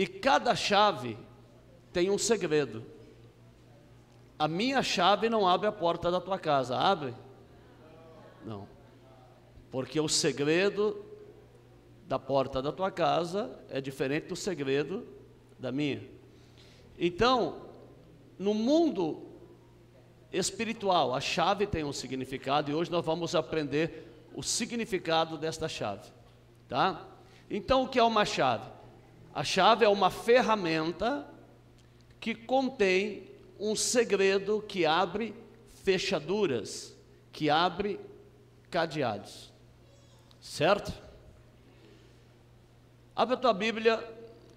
E cada chave tem um segredo. A minha chave não abre a porta da tua casa, abre? Não. Porque o segredo da porta da tua casa é diferente do segredo da minha. Então, no mundo espiritual, a chave tem um significado, e hoje nós vamos aprender o significado desta chave, tá? Então, o que é uma chave? A chave é uma ferramenta que contém um segredo que abre fechaduras, que abre cadeados, certo? Abre a tua Bíblia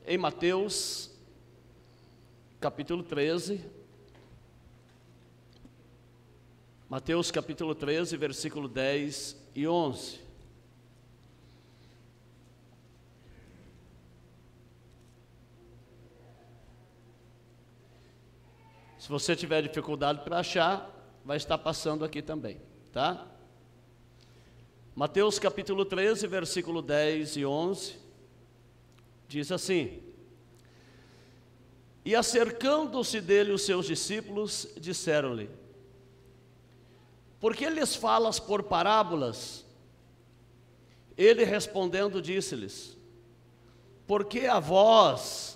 em Mateus, capítulo 13. Mateus capítulo 13, versículo 10 e 11. Se você tiver dificuldade para achar, vai estar passando aqui também, tá? Mateus capítulo 13, versículo 10 e 11, diz assim: E acercando-se dele os seus discípulos, disseram-lhe: Por que lhes falas por parábolas? Ele respondendo disse-lhes: Porque a vós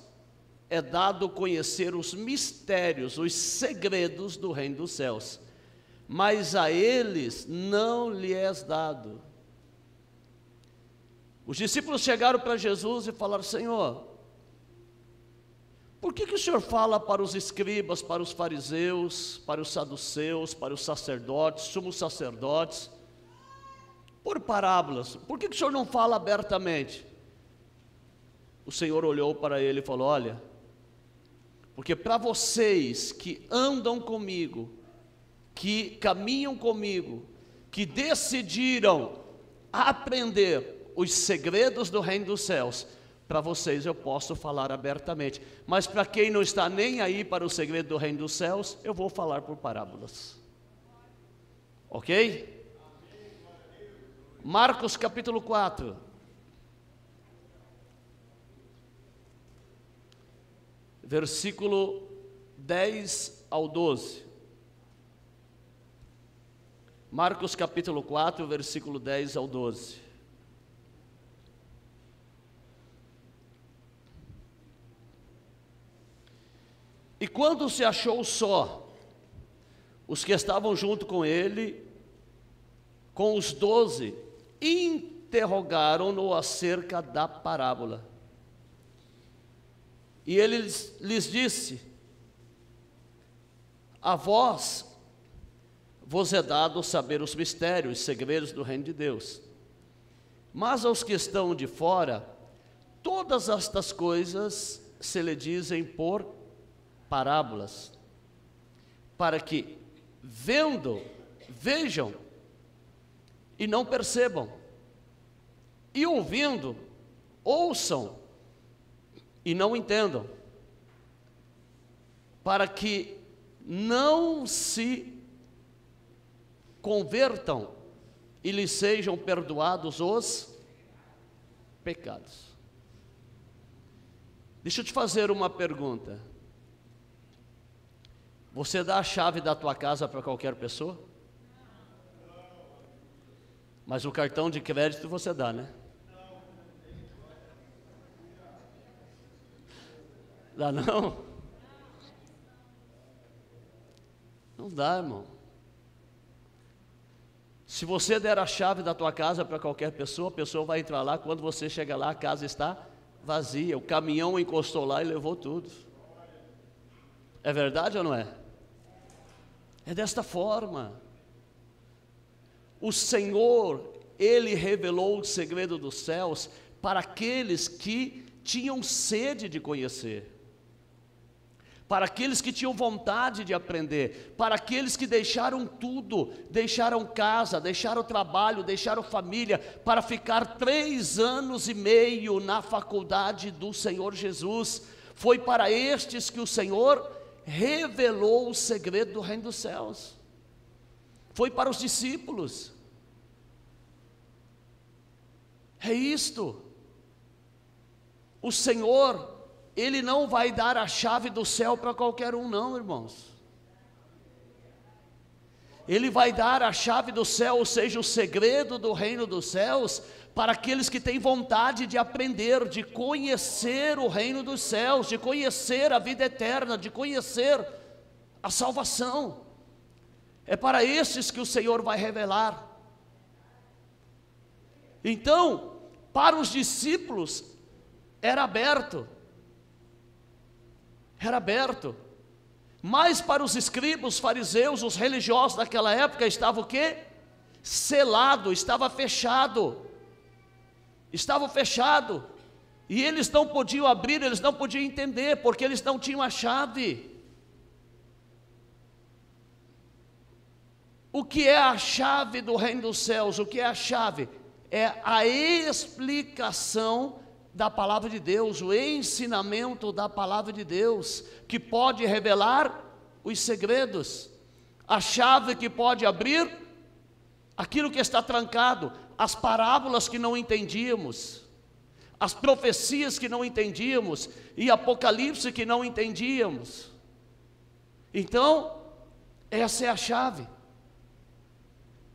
é dado conhecer os mistérios, os segredos do reino dos céus, mas a eles não lhe é dado. Os discípulos chegaram para Jesus e falaram: Senhor, por que o Senhor fala para os escribas, para os fariseus, para os saduceus, para os sacerdotes, sumos sacerdotes, por parábolas? Por que o Senhor não fala abertamente? O Senhor olhou para ele e falou: olha, porque para vocês que andam comigo, que caminham comigo, que decidiram aprender os segredos do reino dos céus, para vocês eu posso falar abertamente, mas para quem não está nem aí para o segredo do reino dos céus, eu vou falar por parábolas, ok? Marcos capítulo 4, versículo 10 ao 12. Marcos capítulo 4, versículo 10 ao 12. E quando se achou só, os que estavam junto com ele, com os 12, interrogaram-no acerca da parábola. E ele lhes disse: A vós vos é dado saber os mistérios, os segredos do reino de Deus, mas aos que estão de fora, todas estas coisas se lhe dizem por parábolas, para que vejam e não percebam, e ouvindo, ouçam e não entendam, para que não se convertam e lhes sejam perdoados os pecados. Deixa eu te fazer uma pergunta. Você dá a chave da tua casa para qualquer pessoa? Mas o cartão de crédito você dá, né? Dá não? Não dá, irmão. Se você der a chave da tua casa para qualquer pessoa, a pessoa vai entrar lá, quando você chega lá, a casa está vazia, o caminhão encostou lá e levou tudo. É verdade ou não é? É desta forma. O Senhor, Ele revelou o segredo dos céus para aqueles que tinham sede de conhecer, para aqueles que tinham vontade de aprender, para aqueles que deixaram tudo, deixaram casa, deixaram trabalho, deixaram família, para ficar 3 anos e meio na faculdade do Senhor Jesus. Foi para estes que o Senhor revelou o segredo do reino dos céus. Foi para os discípulos. É isto. O Senhor, Ele não vai dar a chave do céu para qualquer um, não, irmãos. Ele vai dar a chave do céu, ou seja, o segredo do reino dos céus, para aqueles que têm vontade de aprender, de conhecer o reino dos céus, de conhecer a vida eterna, de conhecer a salvação. É para esses que o Senhor vai revelar. Então, para os discípulos, era aberto. Mas para os escribas, os fariseus, os religiosos daquela época, estava o quê? Selado, estava fechado. E eles não podiam abrir, eles não podiam entender, porque eles não tinham a chave. O que é a chave do reino dos céus? O que é a chave? É a explicação da palavra de Deus, o ensinamento da palavra de Deus, que pode revelar os segredos, a chave que pode abrir aquilo que está trancado, as parábolas que não entendíamos, as profecias que não entendíamos, e Apocalipse que não entendíamos. Então, essa é a chave.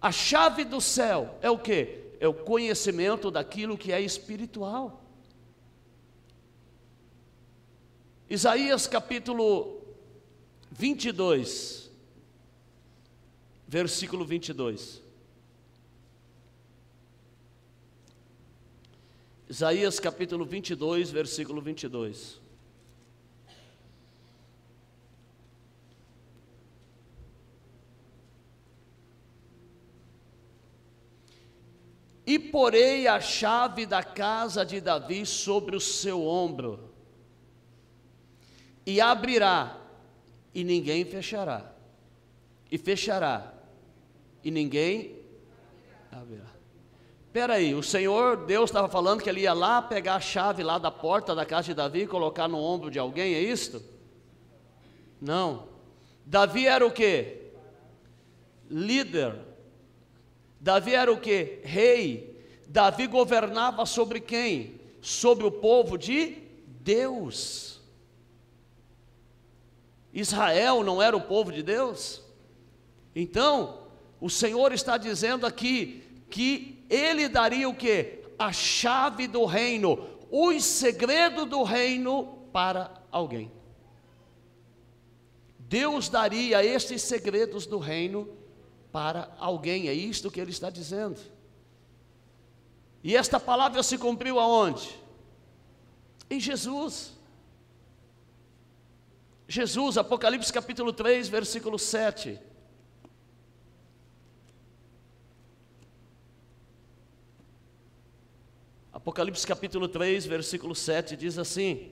A chave do céu é o quê? É o conhecimento daquilo que é espiritual. Isaías capítulo 22, versículo 22. Isaías capítulo 22, versículo 22. E porei a chave da casa de Davi sobre o seu ombro, e abrirá, e ninguém fechará, e fechará, e ninguém abrirá. Espera aí, o Senhor, Deus estava falando que Ele ia lá pegar a chave lá da porta da casa de Davi e colocar no ombro de alguém, é isto? Não. Davi era o quê? Líder. Davi era o quê? Rei. Davi governava sobre quem? Sobre o povo de Deus. Israel não era o povo de Deus? Então, o Senhor está dizendo aqui que Ele daria o quê? A chave do reino, os segredos do reino para alguém. Deus daria estes segredos do reino para alguém, é isto que Ele está dizendo. E esta palavra se cumpriu aonde? Em Jesus. Jesus, Apocalipse capítulo 3, versículo 7. Apocalipse capítulo 3, versículo 7 diz assim: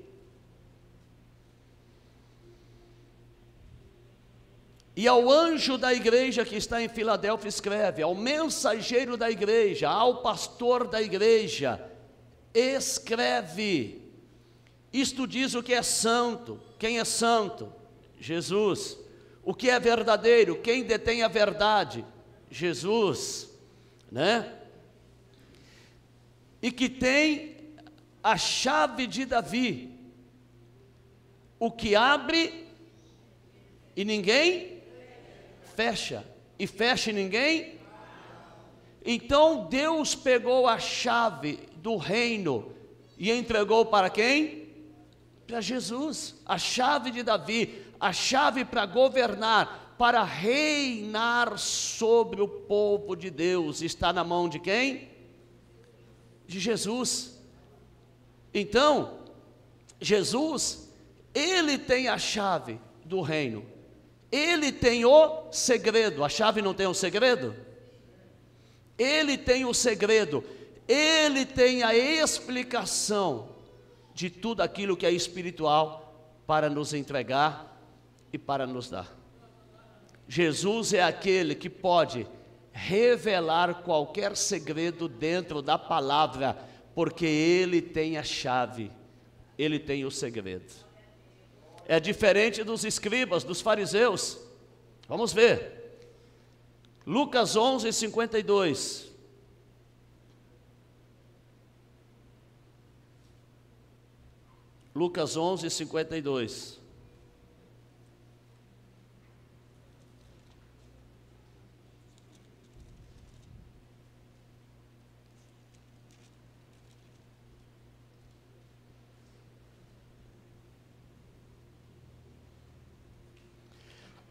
e ao anjo da igreja que está em Filadélfia escreve, ao mensageiro da igreja, ao pastor da igreja, escreve: isto diz o que é santo. Quem é santo? Jesus. O que é verdadeiro? Quem detém a verdade? Jesus, né? E que tem a chave de Davi, o que abre e ninguém fecha, e fecha e ninguém. Então Deus pegou a chave do reino e entregou para quem? Para Jesus, a chave de Davi, a chave para governar, para reinar sobre o povo de Deus, está na mão de quem? De Jesus. Então, Jesus, Ele tem a chave do reino, Ele tem o segredo. A chave não tem o segredo? Ele tem o segredo, Ele tem a explicação de tudo aquilo que é espiritual para nos entregar e para nos dar. Jesus é aquele que pode revelar qualquer segredo dentro da palavra, porque Ele tem a chave, Ele tem o segredo. É diferente dos escribas, dos fariseus. Vamos ver, Lucas 11, 52. Lucas 11, 52.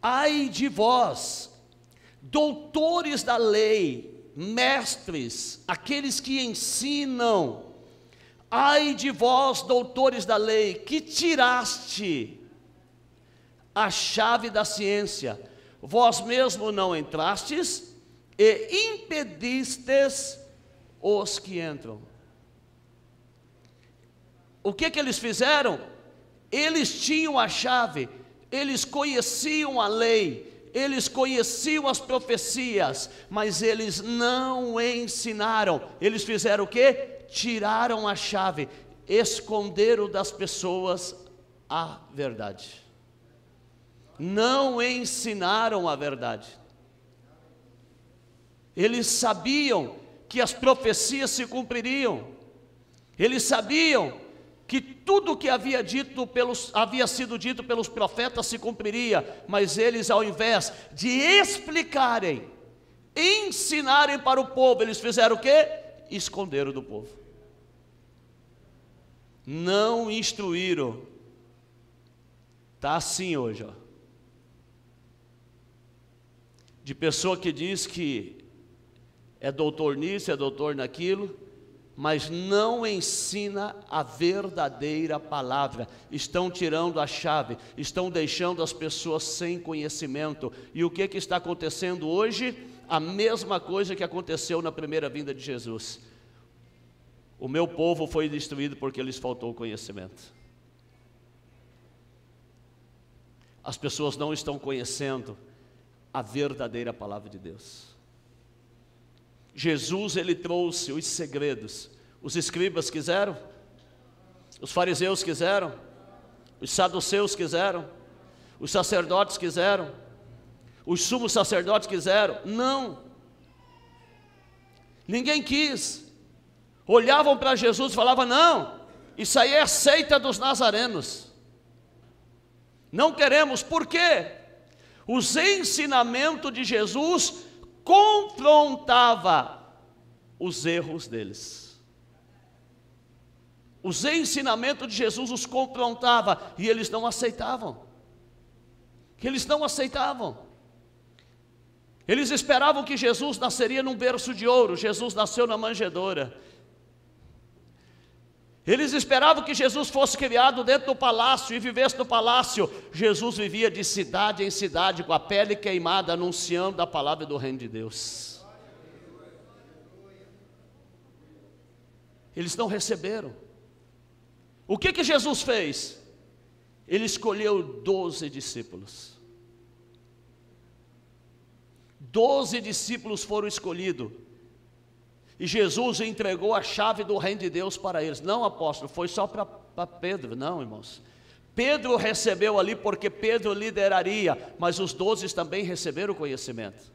Ai de vós, doutores da lei, mestres, aqueles que ensinam, ai de vós, doutores da lei, que tiraste a chave da ciência, vós mesmo não entrastes e impedistes os que entram. O que eles fizeram? Eles tinham a chave, eles conheciam a lei, eles conheciam as profecias, mas eles não ensinaram. Eles fizeram o quê? Tiraram a chave, esconderam das pessoas a verdade. Não ensinaram a verdade. Eles sabiam que as profecias se cumpririam. Eles sabiam que tudo que havia sido dito pelos profetas se cumpriria, mas eles, ao invés de explicarem, ensinarem para o povo, eles fizeram o quê? Esconderam do povo. Não instruíram. Está assim hoje, ó. De pessoa que diz que é doutor nisso, é doutor naquilo, mas não ensina a verdadeira palavra. Estão tirando a chave, estão deixando as pessoas sem conhecimento. E o que está acontecendo hoje? A mesma coisa que aconteceu na primeira vinda de Jesus. O meu povo foi destruído porque lhes faltou conhecimento. As pessoas não estão conhecendo a verdadeira palavra de Deus. Jesus, ele trouxe os segredos. Os escribas quiseram, os fariseus quiseram, os saduceus quiseram, os sacerdotes quiseram, os sumos sacerdotes quiseram. Não, ninguém quis. Olhavam para Jesus e falavam: não, isso aí é a seita dos nazarenos, não queremos. Por quê? Os ensinamentos de Jesus confrontava os erros deles. Os ensinamentos de Jesus os confrontava e eles não aceitavam. Eles não aceitavam. Eles esperavam que Jesus nasceria num berço de ouro. Jesus nasceu na manjedoura. Eles esperavam que Jesus fosse criado dentro do palácio e vivesse no palácio. Jesus vivia de cidade em cidade, com a pele queimada, anunciando a palavra do reino de Deus. Eles não receberam. O que Jesus fez? Ele escolheu 12 discípulos. 12 discípulos foram escolhidos. E Jesus entregou a chave do reino de Deus para eles. Não, apóstolo, foi só para Pedro. Não, irmãos. Pedro recebeu ali porque Pedro lideraria, mas os 12 também receberam o conhecimento.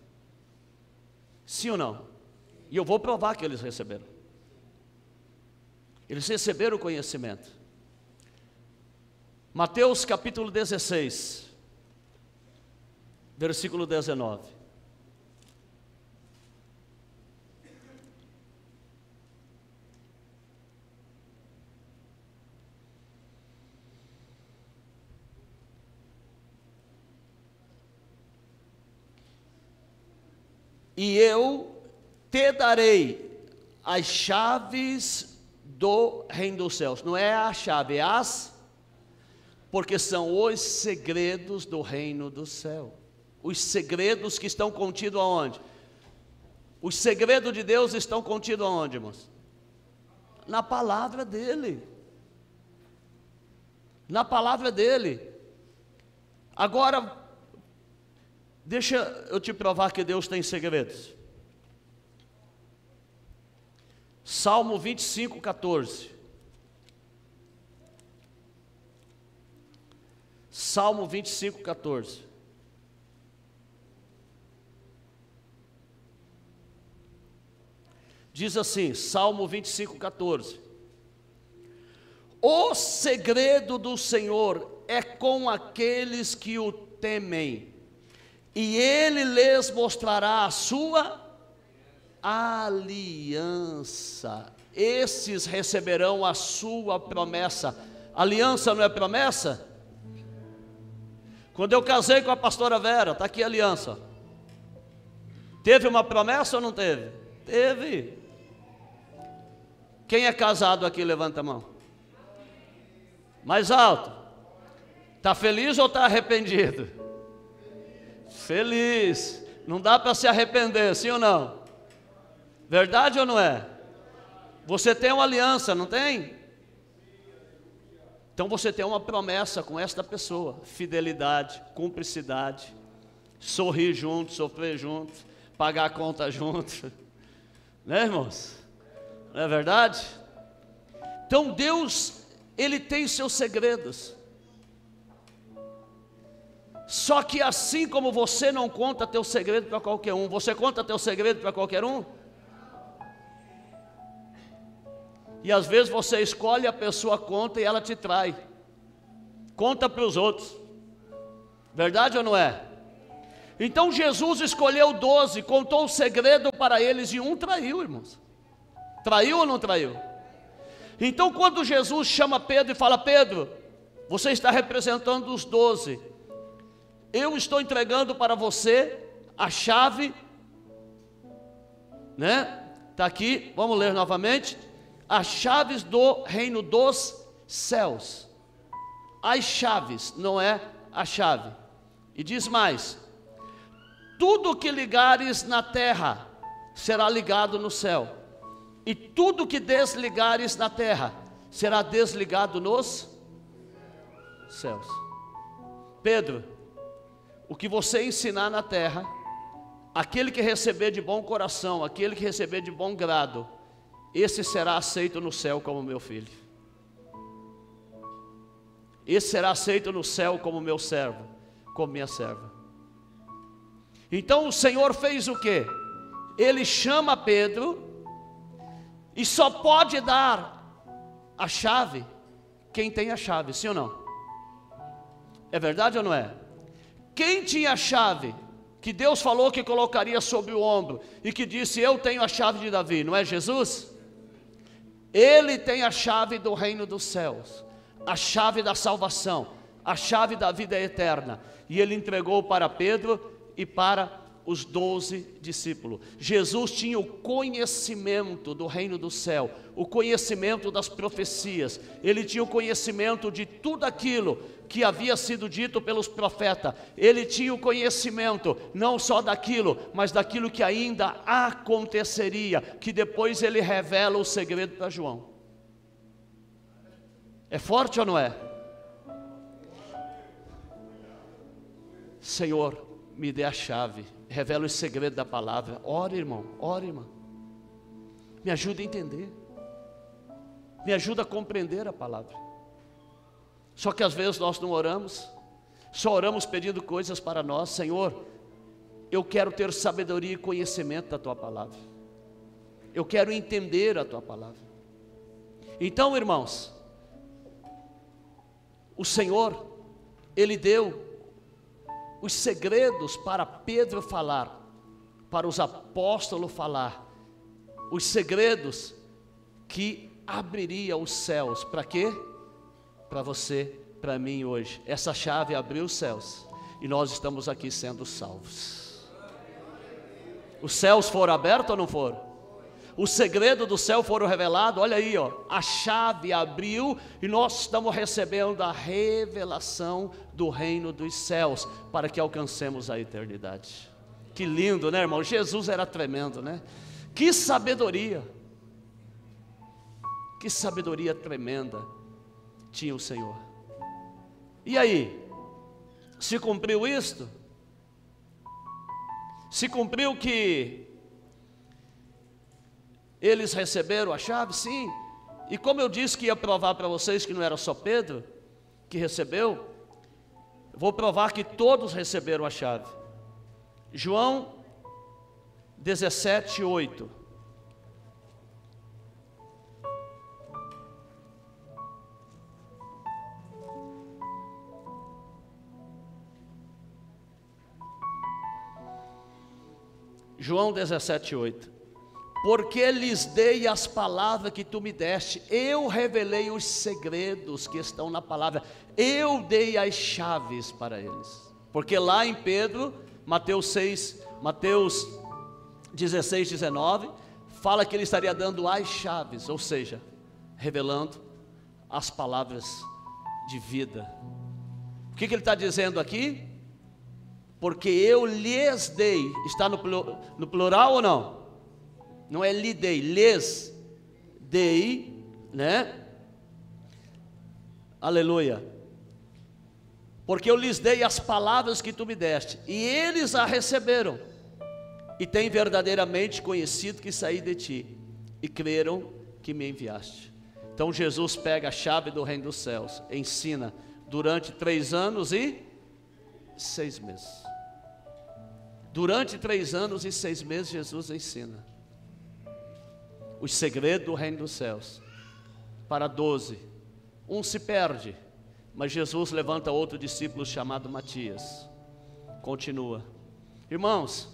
Sim ou não? E eu vou provar que eles receberam. Eles receberam o conhecimento. Mateus capítulo 16, versículo 19. E eu te darei as chaves do reino dos céus. Não é a chave, é porque são os segredos do reino do céu. Os segredos que estão contidos aonde? Os segredos de Deus estão contidos aonde, irmãos? Na palavra dele. Na palavra dele. Agora, deixa eu te provar que Deus tem segredos. Salmo 25, 14. Salmo 25, 14. Diz assim, Salmo 25, 14. O segredo do Senhor é com aqueles que o temem, e Ele lhes mostrará a sua aliança. Esses receberão a sua promessa. Aliança não é promessa? Quando eu casei com a pastora Vera, está aqui a aliança. Teve uma promessa ou não teve? Teve. Quem é casado aqui, levanta a mão. Mais alto. Está feliz ou está arrependido? Feliz. Não dá para se arrepender, sim ou não? Verdade ou não é? Você tem uma aliança, não tem? Então você tem uma promessa com esta pessoa: fidelidade, cumplicidade, sorrir junto, sofrer junto, pagar a conta junto, né, irmãos? Não é verdade? Então Deus, Ele tem seus segredos. Só que assim como você não conta teu segredo para qualquer um, você conta teu segredo para qualquer um? E às vezes você escolhe, a pessoa conta e ela te trai. Conta para os outros. Verdade ou não é? Então Jesus escolheu 12, contou o segredo para eles e um traiu, irmãos. Traiu ou não traiu? Então quando Jesus chama Pedro e fala: Pedro, você está representando os 12. Eu estou entregando para você a chave, né? Está aqui, vamos ler novamente. As chaves do reino dos céus. As chaves, não é a chave. E diz mais: tudo que ligares na terra será ligado no céu, e tudo que desligares na terra será desligado nos céus. Pedro, o que você ensinar na terra, aquele que receber de bom coração, aquele que receber de bom grado, esse será aceito no céu como meu filho. Esse será aceito no céu como meu servo, como minha serva. Então o Senhor fez o quê? Ele chama Pedro, e só pode dar a chave quem tem a chave, sim ou não? É verdade ou não é? Quem tinha a chave, que Deus falou que colocaria sobre o ombro, e que disse: eu tenho a chave de Davi, não é Jesus? Ele tem a chave do reino dos céus, a chave da salvação, a chave da vida eterna. E ele entregou para Pedro e para os 12 discípulos. Jesus tinha o conhecimento do reino do céu, o conhecimento das profecias. Ele tinha o conhecimento de tudo aquilo que havia sido dito pelos profetas. Ele tinha o conhecimento não só daquilo, mas daquilo que ainda aconteceria, que depois ele revela o segredo para João. É forte ou não é? Senhor, me dê a chave, revela o segredo da palavra. Ore, irmão, ore, irmão. Me ajuda a entender, me ajuda a compreender a palavra. Só que às vezes nós não oramos, só oramos pedindo coisas para nós. Senhor, eu quero ter sabedoria e conhecimento da Tua palavra, eu quero entender a Tua palavra. Então, irmãos, o Senhor, Ele deu os segredos para Pedro falar, para os apóstolos falar, os segredos que abriria os céus. Para quê? Para você, para mim hoje. Essa chave abriu os céus e nós estamos aqui sendo salvos. Os céus foram abertos ou não foram? O segredo do céu foram revelados. Olha aí, ó, a chave abriu e nós estamos recebendo a revelação do reino dos céus para que alcancemos a eternidade. Que lindo, né, irmão? Jesus era tremendo, né? Que sabedoria tremenda tinha o Senhor. E aí, se cumpriu isto? Se cumpriu que eles receberam a chave? Sim. E como eu disse que ia provar para vocês que não era só Pedro que recebeu, vou provar que todos receberam a chave. João 17:8. João 17:8. Porque lhes dei as palavras que tu me deste, eu revelei os segredos que estão na palavra, eu dei as chaves para eles. Porque lá em Pedro, Mateus 16:19, fala que ele estaria dando as chaves, ou seja, revelando as palavras de vida. O que ele está dizendo aqui? Porque eu lhes dei, está no plural ou não? Não é lhe dei, lhes dei, né? Aleluia. Porque eu lhes dei as palavras que tu me deste, e eles a receberam, e têm verdadeiramente conhecido que saí de ti, e creram que me enviaste. Então Jesus pega a chave do reino dos céus, ensina durante 3 anos e 6 meses. Durante 3 anos e 6 meses Jesus ensina os segredos do reino dos céus para 12. Um se perde, mas Jesus levanta outro discípulo chamado Matias. Continua. Irmãos,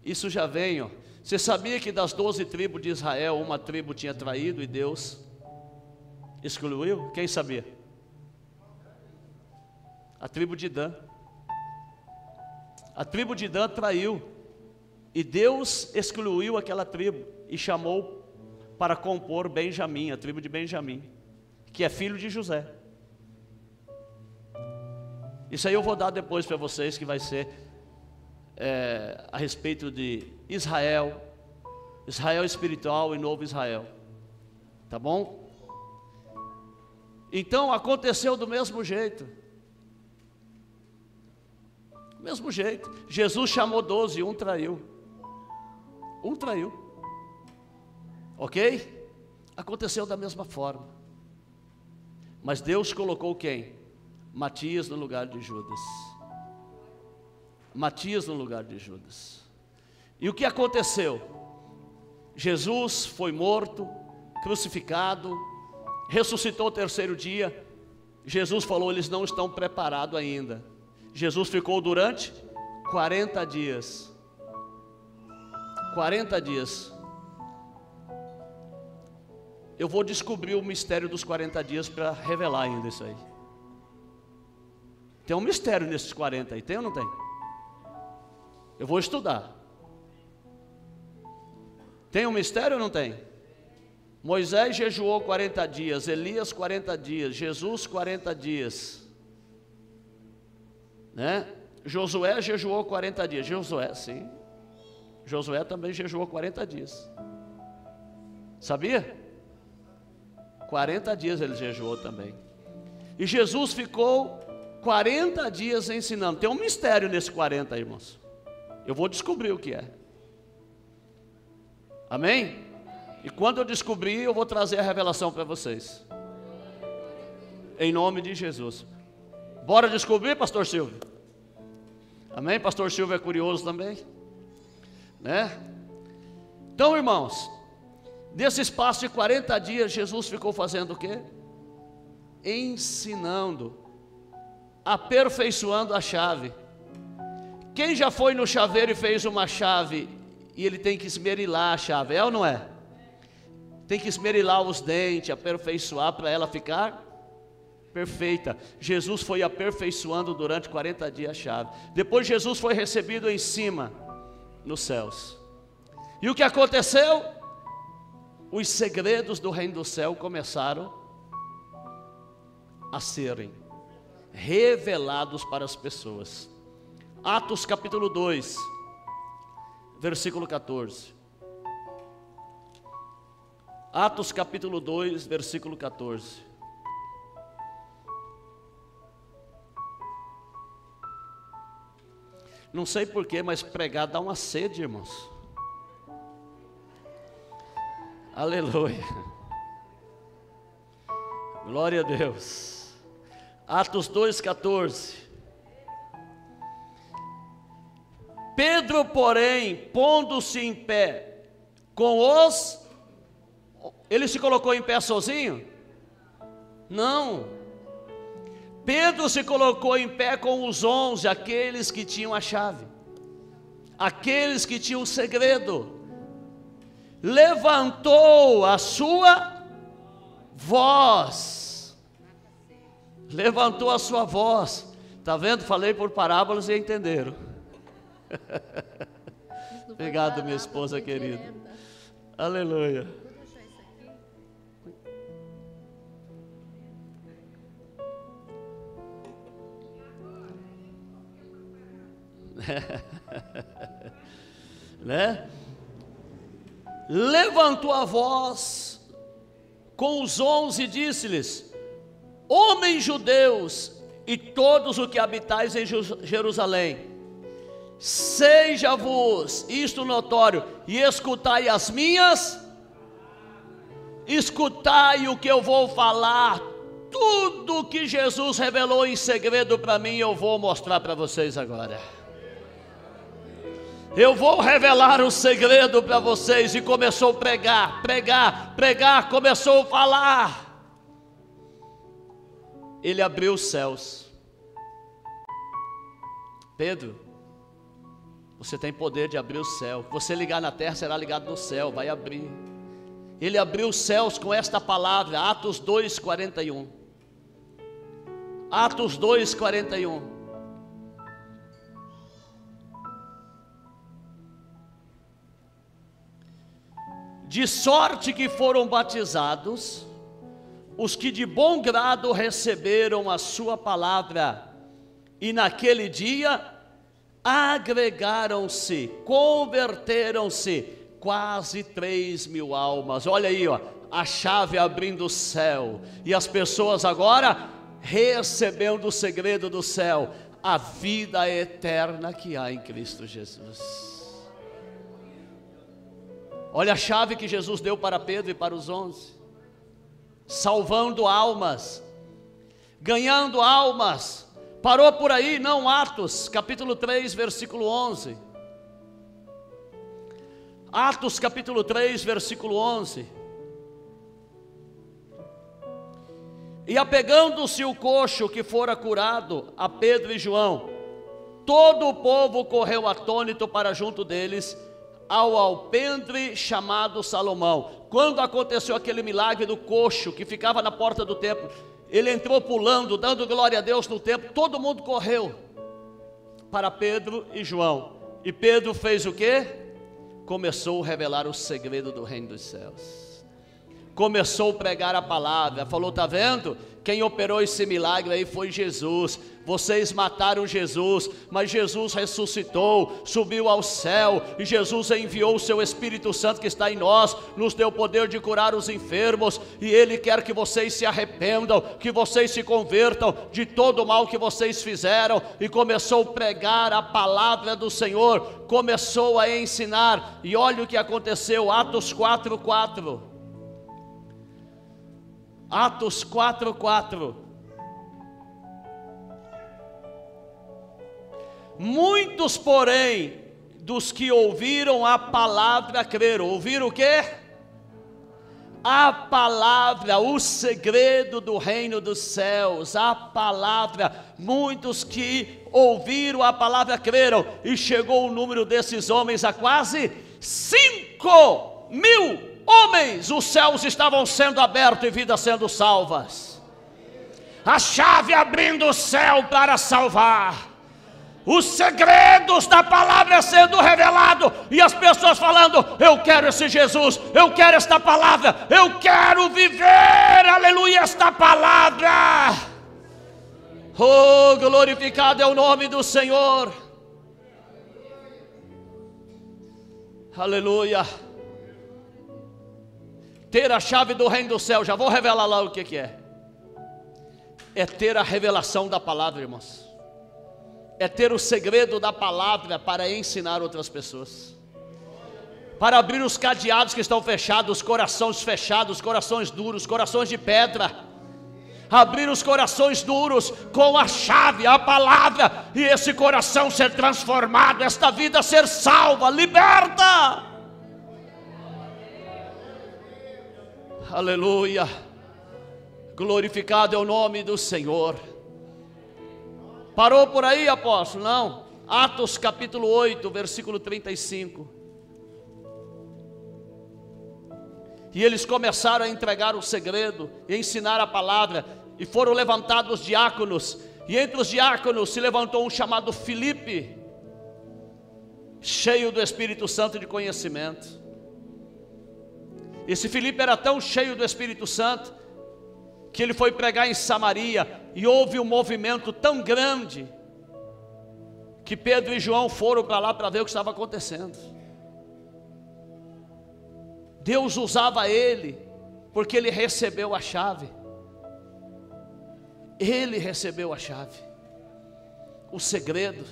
isso já vem, ó. Você sabia que das 12 tribos de Israel, uma tribo tinha traído e Deus excluiu? Quem sabia? A tribo de Dan. A tribo de Dan traiu, e Deus excluiu aquela tribo e chamou para compor Benjamim, a tribo de Benjamim, que é filho de José. Isso aí eu vou dar depois para vocês, que vai ser a respeito de Israel, Israel espiritual e novo Israel, tá bom? Então aconteceu do mesmo jeito. Mesmo jeito, Jesus chamou 12, um traiu. Ok? Aconteceu da mesma forma. Mas Deus colocou quem? Matias no lugar de Judas. Matias no lugar de Judas. E o que aconteceu? Jesus foi morto, crucificado, ressuscitou o 3º dia. Jesus falou: eles não estão preparados ainda. Jesus ficou durante 40 dias. 40 dias. Eu vou descobrir o mistério dos 40 dias para revelar ainda isso aí. Tem um mistério nesses 40 aí, tem ou não tem? Eu vou estudar. Tem um mistério ou não tem? Moisés jejuou 40 dias, Elias 40 dias, Jesus 40 dias, né? Josué jejuou 40 dias. Josué, sim. Josué também jejuou 40 dias. Sabia? 40 dias ele jejuou também. E Jesus ficou 40 dias ensinando. Tem um mistério nesse 40, irmãos. Eu vou descobrir o que é. Amém? E quando eu descobrir, eu vou trazer a revelação para vocês. Em nome de Jesus. Bora descobrir, pastor Silvio? Amém? Pastor Silvio é curioso também, né? Então, irmãos, nesse espaço de 40 dias, Jesus ficou fazendo o quê? Ensinando, aperfeiçoando a chave. Quem já foi no chaveiro e fez uma chave, e ele tem que esmerilar a chave, é ou não é? Tem que esmerilar os dentes, aperfeiçoar para ela ficar perfeita. Jesus foi aperfeiçoando durante 40 dias a chave. Depois Jesus foi recebido em cima, nos céus. E o que aconteceu? Os segredos do reino do céu começaram a serem revelados para as pessoas. Atos capítulo 2, versículo 14. Atos capítulo 2, versículo 14. Não sei porquê, mas pregar dá uma sede, irmãos. Aleluia. Glória a Deus. Atos 2,14. Pedro, porém, pondo-se em pé com os... Ele se colocou em pé sozinho? Não. Pedro se colocou em pé com os 11, aqueles que tinham a chave. aqueles que tinham segredo, levantou a sua voz. Levantou a sua voz. Está vendo? Falei por parábolas e entenderam. Obrigado, minha esposa querida. Aleluia. Né? Levantou a voz com os 11 e disse-lhes: homens judeus e todos os que habitais em Jerusalém, seja-vos isto notório, e escutai as minhas, escutai o que eu vou falar. Tudo que Jesus revelou em segredo para mim, eu vou mostrar para vocês agora. Eu vou revelar o segredo para vocês. E começou a pregar, começou a falar. Ele abriu os céus. Pedro, você tem poder de abrir o céu. Você ligar na terra, será ligado no céu, vai abrir. Ele abriu os céus com esta palavra, Atos 2:41. Atos 2:41. De sorte que foram batizados os que de bom grado receberam a sua palavra, e naquele dia agregaram-se, converteram-se quase 3.000 almas. Olha aí, ó, a chave abrindo o céu, e as pessoas agora recebendo o segredo do céu, a vida eterna que há em Cristo Jesus. Olha a chave que Jesus deu para Pedro e para os 11, salvando almas, ganhando almas. Parou por aí? Não. Atos capítulo 3 versículo 11. Atos capítulo 3 versículo 11. E apegando-se o coxo que fora curado a Pedro e João, todo o povo correu atônito para junto deles, ao alpendre chamado Salomão. Quando aconteceu aquele milagre do coxo que ficava na porta do templo, ele entrou pulando, dando glória a Deus no templo, todo mundo correu para Pedro e João. E Pedro fez o quê? Começou a revelar o segredo do reino dos céus. Começou a pregar a palavra, falou: tá vendo? Quem operou esse milagre aí foi Jesus. Vocês mataram Jesus, mas Jesus ressuscitou, subiu ao céu, e Jesus enviou o seu Espírito Santo que está em nós, nos deu o poder de curar os enfermos, e Ele quer que vocês se arrependam, que vocês se convertam de todo o mal que vocês fizeram. E começou a pregar a palavra do Senhor, começou a ensinar, e olha o que aconteceu. Atos 4:4. Atos 4:4. Muitos, porém, dos que ouviram a palavra creram. Ouviram o quê? A palavra, o segredo do reino dos céus, a palavra. Muitos que ouviram a palavra creram, e chegou o número desses homens a quase 5.000 homens. Os céus estavam sendo abertos e vidas sendo salvas. A chave abrindo o céu para salvar. Os segredos da palavra sendo revelado, e as pessoas falando: eu quero esse Jesus, eu quero esta palavra, eu quero viver, aleluia, esta palavra. Oh, glorificado é o nome do Senhor. Aleluia. Ter a chave do reino do céu, já vou revelar lá o que é. É ter a revelação da palavra, irmãos. É ter o segredo da palavra para ensinar outras pessoas, para abrir os cadeados que estão fechados, corações fechados, corações duros, corações de pedra. Abrir os corações duros com a chave, a palavra, e esse coração ser transformado, esta vida ser salva, liberta. Aleluia. Glorificado é o nome do Senhor. Parou por aí, apóstolo? Não. Atos capítulo 8, versículo 35. E eles começaram a entregar o segredo e ensinar a palavra, e foram levantados diáconos, e entre os diáconos se levantou um chamado Filipe, cheio do Espírito Santo e de conhecimento. Esse Filipe era tão cheio do Espírito Santo, que ele foi pregar em Samaria, e houve um movimento tão grande, que Pedro e João foram para lá para ver o que estava acontecendo. Deus usava ele, porque ele recebeu a chave. Ele recebeu a chave, o segredo.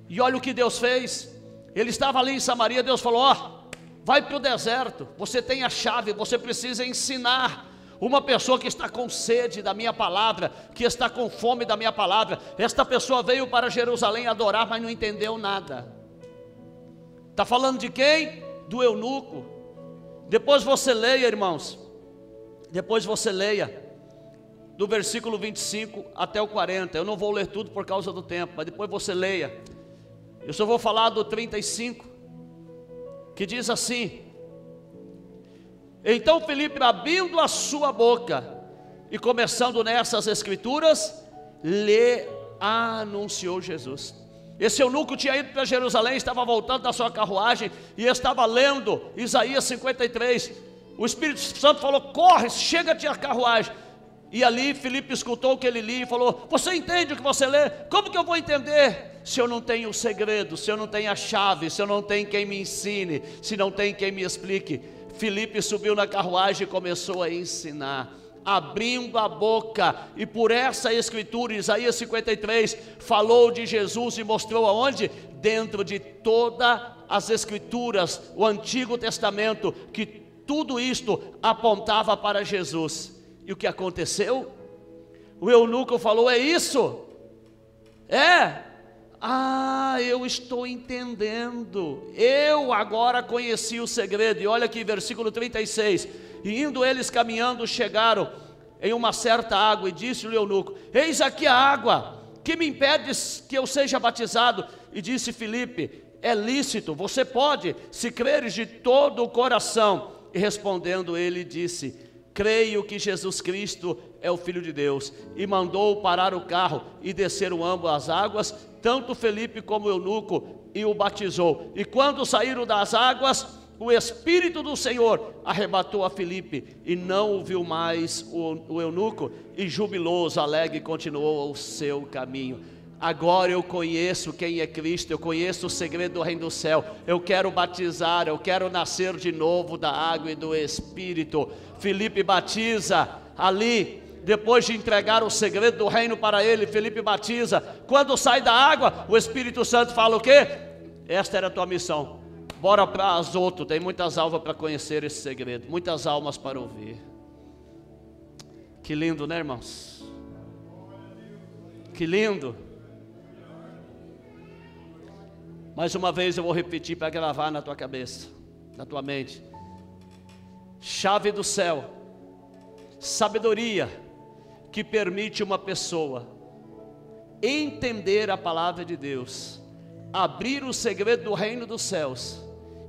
E olha o que Deus fez. Ele estava ali em Samaria, Deus falou: ó, vai para o deserto, você tem a chave, você precisa ensinar uma pessoa que está com sede da minha palavra, que está com fome da minha palavra. Esta pessoa veio para Jerusalém adorar, mas não entendeu nada. Está falando de quem? Do eunuco. Depois você leia, irmãos, depois você leia do versículo 25 até o 40, eu não vou ler tudo por causa do tempo, mas depois você leia. Eu só vou falar do 35, que diz assim: então Filipe, abrindo a sua boca e começando nessas escrituras, lhe anunciou Jesus. Esse eunuco tinha ido para Jerusalém, estava voltando da sua carruagem e estava lendo Isaías 53. O Espírito Santo falou: corre, chega-te a carruagem. E ali Filipe escutou o que ele lia e falou: você entende o que você lê? Como que eu vou entender se eu não tenho o segredo, se eu não tenho a chave, se eu não tenho quem me ensine, se não tem quem me explique? Filipe subiu na carruagem e começou a ensinar, abrindo a boca, e por essa escritura, Isaías 53, falou de Jesus e mostrou aonde? Dentro de todas as escrituras, o Antigo Testamento, que tudo isto apontava para Jesus. E o que aconteceu? O eunuco falou: é isso? É? Ah, eu estou entendendo, eu agora conheci o segredo. E olha aqui, versículo 36, e indo eles caminhando, chegaram em uma certa água, e disse o eunuco: eis aqui a água, que me impede que eu seja batizado? E disse Filipe: é lícito, você pode, se creres de todo o coração. E respondendo ele disse: creio que Jesus Cristo é o Filho de Deus. E mandou parar o carro, e desceram ambos as águas, tanto Felipe como o eunuco, e o batizou. E quando saíram das águas, o Espírito do Senhor arrebatou a Felipe, e não o viu mais o eunuco, e jubiloso, alegre, continuou o seu caminho. Agora eu conheço quem é Cristo, eu conheço o segredo do reino do céu. Eu quero batizar, eu quero nascer de novo da água e do Espírito. Felipe batiza ali, depois de entregar o segredo do reino para ele. Felipe batiza. Quando sai da água, o Espírito Santo fala o quê? Esta era a tua missão, bora para Azoto, tem muitas almas para conhecer esse segredo, muitas almas para ouvir. Que lindo, né, irmãos? Que lindo. Mais uma vez eu vou repetir para gravar na tua cabeça, na tua mente. Chave do céu, sabedoria que permite uma pessoa entender a palavra de Deus, abrir o segredo do reino dos céus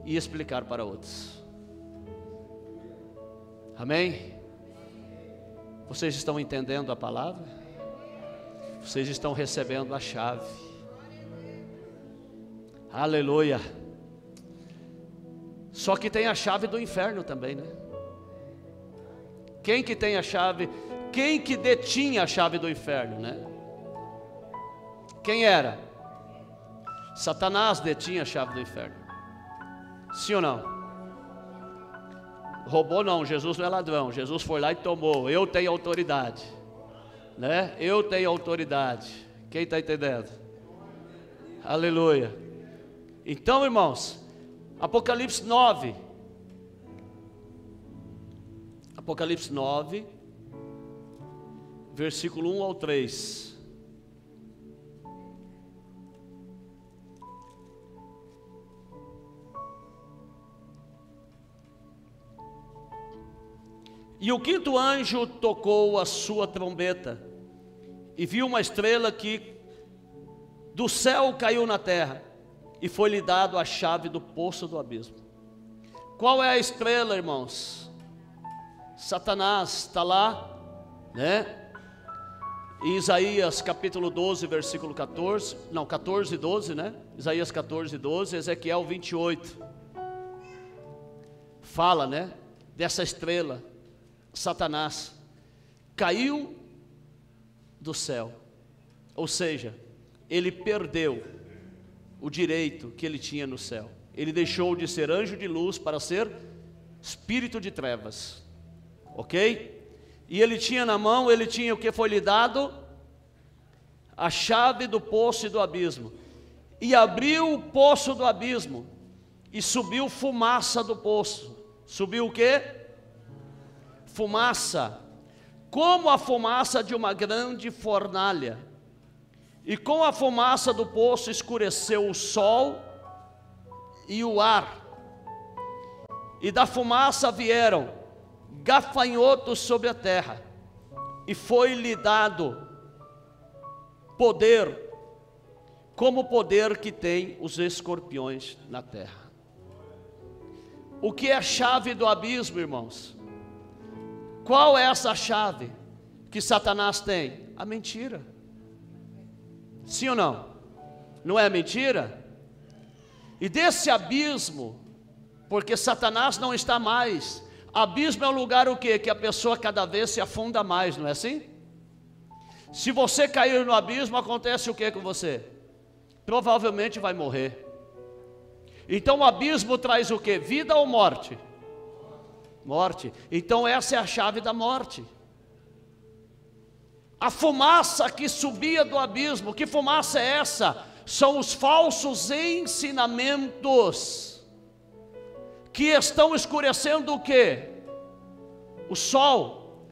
e explicar para outros. Amém? Vocês estão entendendo a palavra? Vocês estão recebendo a chave. Aleluia. Só que tem a chave do inferno também, né? Quem que tem a chave? Quem que detinha a chave do inferno, né? Quem era? Satanás detinha a chave do inferno. Sim ou não? Roubou não, Jesus não é ladrão. Jesus foi lá e tomou. Eu tenho autoridade, né? Eu tenho autoridade. Quem está entendendo? Aleluia. Então, irmãos, Apocalipse 9, versículo 1 ao 3. E o quinto anjo tocou a sua trombeta, e viu uma estrela que do céu caiu na terra, e foi-lhe dado a chave do poço do abismo. Qual é a estrela, irmãos? Satanás está lá, né? Em Isaías capítulo 12, versículo 14, não, 14 e 12, né? Isaías 14 e 12, Ezequiel 28. Fala, né? Dessa estrela, Satanás caiu do céu. Ou seja, ele perdeu o direito que ele tinha no céu. Ele deixou de ser anjo de luz para ser espírito de trevas. Ok? E ele tinha na mão, ele tinha o que foi lhe dado? A chave do poço e do abismo. E abriu o poço do abismo, e subiu fumaça do poço. Subiu o quê? Fumaça, como a fumaça de uma grande fornalha. E com a fumaça do poço escureceu o sol e o ar. E da fumaça vieram gafanhotos sobre a terra, e foi-lhe dado poder, como o poder que tem os escorpiões na terra. O que é a chave do abismo, irmãos? Qual é essa chave que Satanás tem? A mentira. Sim ou não? Não é mentira? E desse abismo, porque Satanás não está mais. Abismo é um lugar o quê? Que a pessoa cada vez se afunda mais, não é assim? Se você cair no abismo, acontece o que com você? Provavelmente vai morrer. Então o abismo traz o quê? Vida ou morte? Morte. Então essa é a chave da morte. A fumaça que subia do abismo, que fumaça é essa? São os falsos ensinamentos que estão escurecendo o quê? O sol.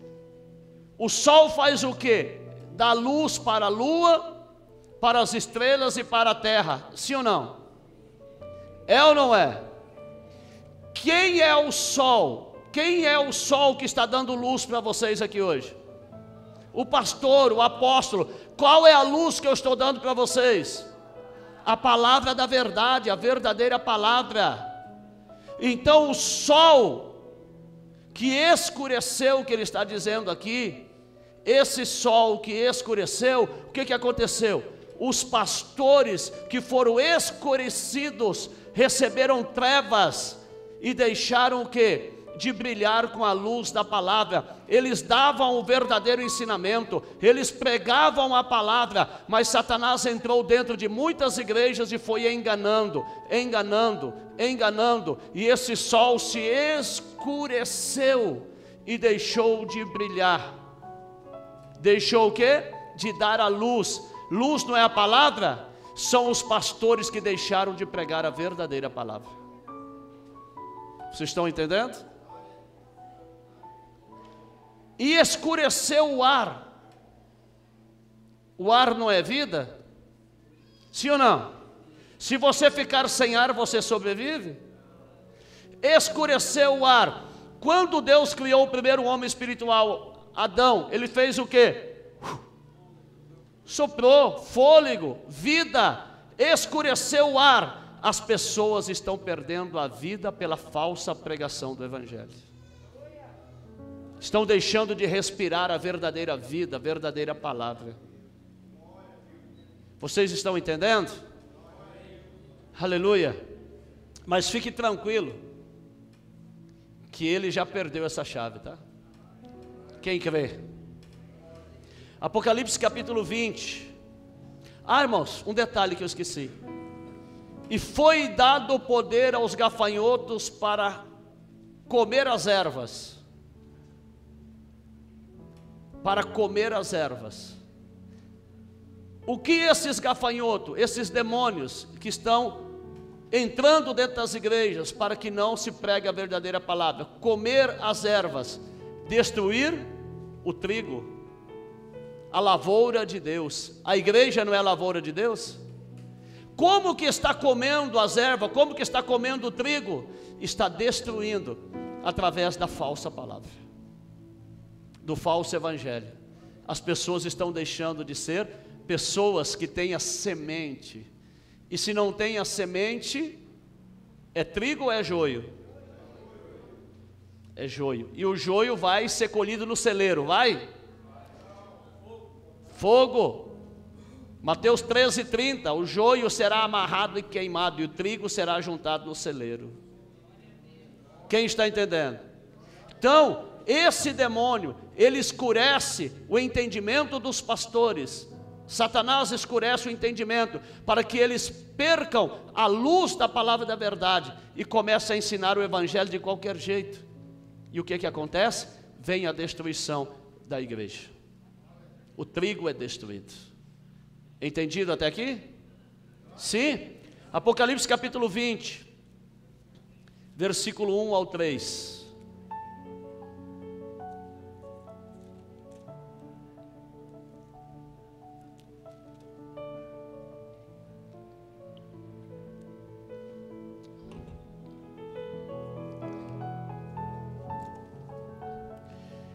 O sol faz o quê? Dá luz para a lua, para as estrelas e para a terra. Sim ou não? É ou não é? Quem é o sol? Quem é o sol que está dando luz para vocês aqui hoje? O pastor, o apóstolo. Qual é a luz que eu estou dando para vocês? A palavra da verdade, a verdadeira palavra. Então o sol que escureceu, que ele está dizendo aqui, esse sol que escureceu, o que aconteceu? Os pastores que foram escurecidos receberam trevas e deixaram o quê? De brilhar com a luz da palavra. Eles davam o verdadeiro ensinamento, eles pregavam a palavra, mas Satanás entrou dentro de muitas igrejas e foi enganando, e esse sol se escureceu e deixou de brilhar. Deixou o quê? De dar a luz. Luz não é a palavra? São os pastores que deixaram de pregar a verdadeira palavra. Vocês estão entendendo? E escureceu o ar. O ar não é vida? Sim ou não? Se você ficar sem ar, você sobrevive? Escureceu o ar. Quando Deus criou o primeiro homem espiritual, Adão, ele fez o quê? Soprou, fôlego, vida, escureceu o ar. As pessoas estão perdendo a vida pela falsa pregação do Evangelho. Estão deixando de respirar a verdadeira vida, a verdadeira palavra. Vocês estão entendendo? Aleluia. Mas fique tranquilo, que ele já perdeu essa chave, tá? Quem crê? Apocalipse capítulo 20. Irmãos, um detalhe que eu esqueci. E foi dado poder aos gafanhotos para comer as ervas. Para comer as ervas. O que esses gafanhotos, esses demônios que estão entrando dentro das igrejas para que não se pregue a verdadeira palavra, comer as ervas, destruir o trigo, a lavoura de Deus. A igreja não é a lavoura de Deus? Como que está comendo as ervas? Como que está comendo o trigo? Está destruindo através da falsa palavra, do falso evangelho. As pessoas estão deixando de ser pessoas que têm a semente, e se não tem a semente, é trigo ou é joio? É joio, e o joio vai ser colhido no celeiro, vai? Fogo. Mateus 13:30, o joio será amarrado e queimado, e o trigo será juntado no celeiro. Quem está entendendo? Então, esse demônio, ele escurece o entendimento dos pastores. Satanás escurece o entendimento, para que eles percam a luz da palavra da verdade, e comecem a ensinar o evangelho de qualquer jeito. E o que acontece? Vem a destruição da igreja. O trigo é destruído. Entendido até aqui? Sim? Apocalipse capítulo 20, versículo 1 ao 3.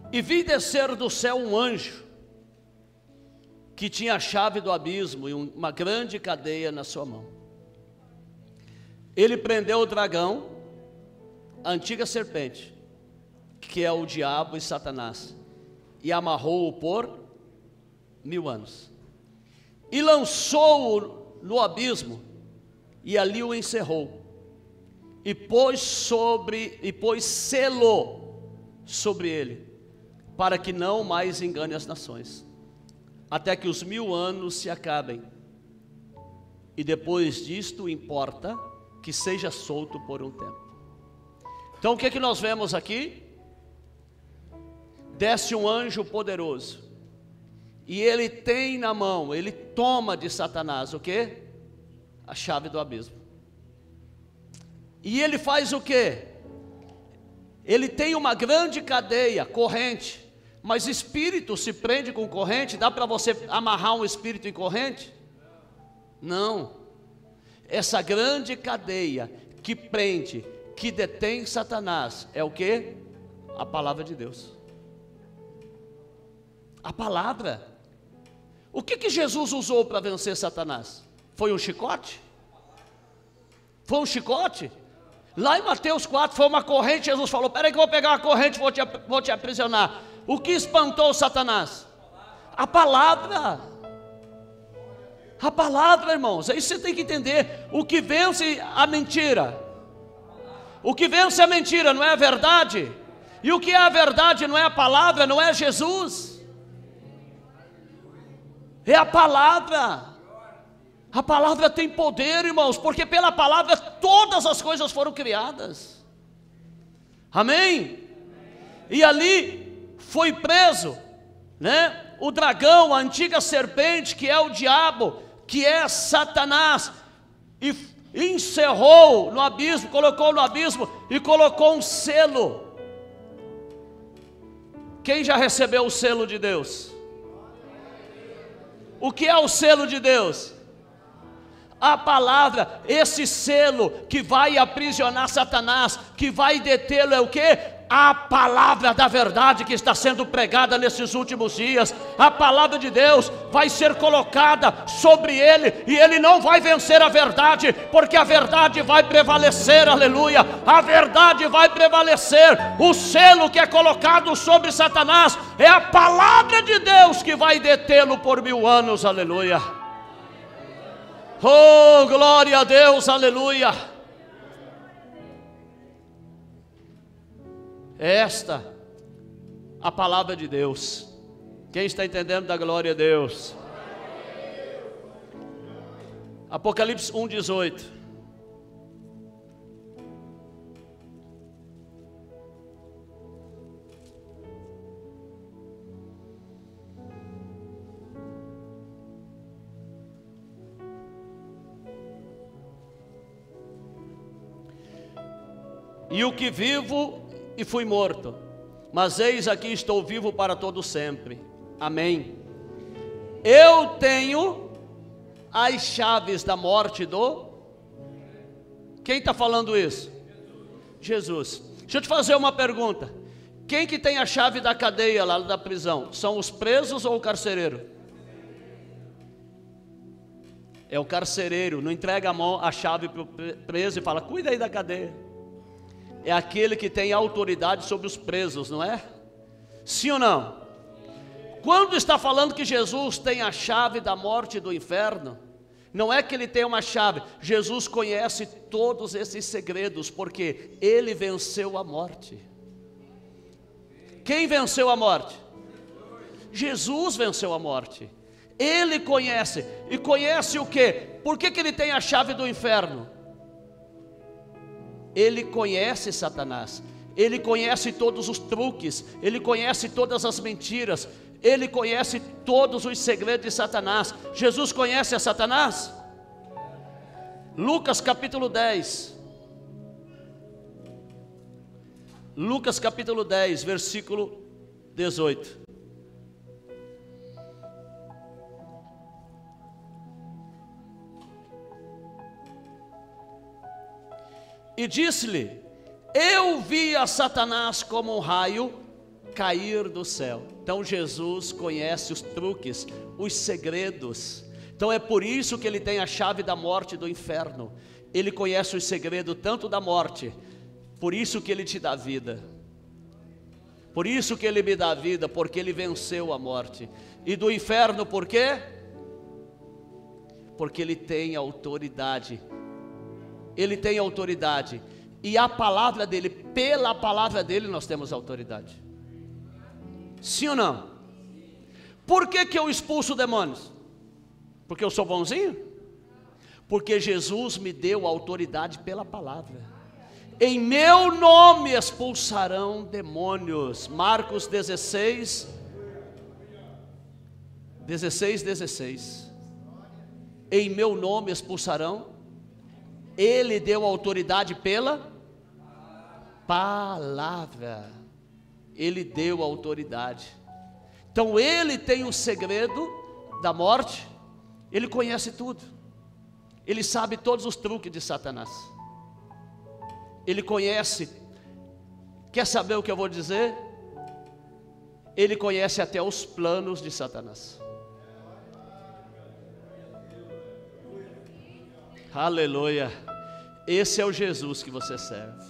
E vi descer do céu um anjo, que tinha a chave do abismo e uma grande cadeia na sua mão. Ele prendeu o dragão, a antiga serpente, que é o diabo e Satanás, e amarrou-o por 1000 anos. E lançou-o no abismo, e ali o encerrou, e pôs selo sobre ele, para que não mais engane as nações, até que os 1000 anos se acabem, e depois disto importa que seja solto por um tempo. Então o que nós vemos aqui? Desce um anjo poderoso, e ele tem na mão, ele toma de Satanás o que? A chave do abismo. E ele faz o que? Ele tem uma grande cadeia, corrente. Mas espírito se prende com corrente? Dá para você amarrar um espírito em corrente? Não. Essa grande cadeia que prende, que detém Satanás, é o que? A palavra de Deus. A palavra. O que Jesus usou para vencer Satanás? Foi um chicote? Foi um chicote? Lá em Mateus 4 foi uma corrente. Jesus falou: peraí que eu vou pegar uma corrente, vou te aprisionar. O que espantou Satanás? A palavra. A palavra, irmãos. Aí você tem que entender. O que vence a mentira? O que vence a mentira não é a verdade? E o que é a verdade não é a palavra, não é Jesus. É a palavra. A palavra tem poder, irmãos, porque pela palavra todas as coisas foram criadas. Amém? E ali foi preso, né? O dragão, a antiga serpente, que é o diabo, que é Satanás, e encerrou no abismo, colocou no abismo e colocou um selo. Quem já recebeu o selo de Deus? O que é o selo de Deus? A palavra. Esse selo que vai aprisionar Satanás, que vai detê-lo, é o que? A palavra da verdade que está sendo pregada nesses últimos dias. A palavra de Deus vai ser colocada sobre ele, e ele não vai vencer a verdade, porque a verdade vai prevalecer, aleluia. A verdade vai prevalecer. O selo que é colocado sobre Satanás é a palavra de Deus, que vai detê-lo por 1000 anos, aleluia. Oh, glória a Deus, aleluia. Esta a palavra de Deus. Quem está entendendo da glória a Deus? Apocalipse 1:18. E o que vivo e fui morto, mas eis aqui estou vivo para todo sempre. Amém. Eu tenho as chaves da morte do... Quem está falando isso? Jesus. Deixa eu te fazer uma pergunta. Quem que tem a chave da cadeia lá da prisão? São os presos ou o carcereiro? É o carcereiro, não entrega a chave para o preso e fala, cuida aí da cadeia. É aquele que tem autoridade sobre os presos, não é? Sim ou não? Quando está falando que Jesus tem a chave da morte e do inferno, não é que ele tem uma chave, Jesus conhece todos esses segredos, porque ele venceu a morte. Quem venceu a morte? Jesus venceu a morte. Ele conhece, e conhece o quê? Por que ele tem a chave do inferno? Ele conhece Satanás, ele conhece todos os truques, ele conhece todas as mentiras, ele conhece todos os segredos de Satanás. Jesus conhece a Satanás? Lucas capítulo 10. Lucas capítulo 10, versículo 18. E disse-lhe: eu vi a Satanás como um raio cair do céu. Então Jesus conhece os truques, os segredos. Então é por isso que ele tem a chave da morte e do inferno. Ele conhece os segredos tanto da morte, por isso que ele te dá vida. Por isso que ele me dá vida, porque ele venceu a morte. E do inferno por quê? Porque ele tem autoridade. Ele tem autoridade. E a palavra dele, pela palavra dele nós temos autoridade. Sim ou não? Por que eu expulso demônios? Porque eu sou bonzinho? Porque Jesus me deu autoridade pela palavra. Em meu nome expulsarão demônios. Marcos 16. Em meu nome expulsarão. Ele deu autoridade pela palavra. Ele deu autoridade. Então ele tem o segredo da morte. Ele conhece tudo. Ele sabe todos os truques de Satanás. Ele conhece. Quer saber o que eu vou dizer? Ele conhece até os planos de Satanás. Aleluia. Esse é o Jesus que você serve.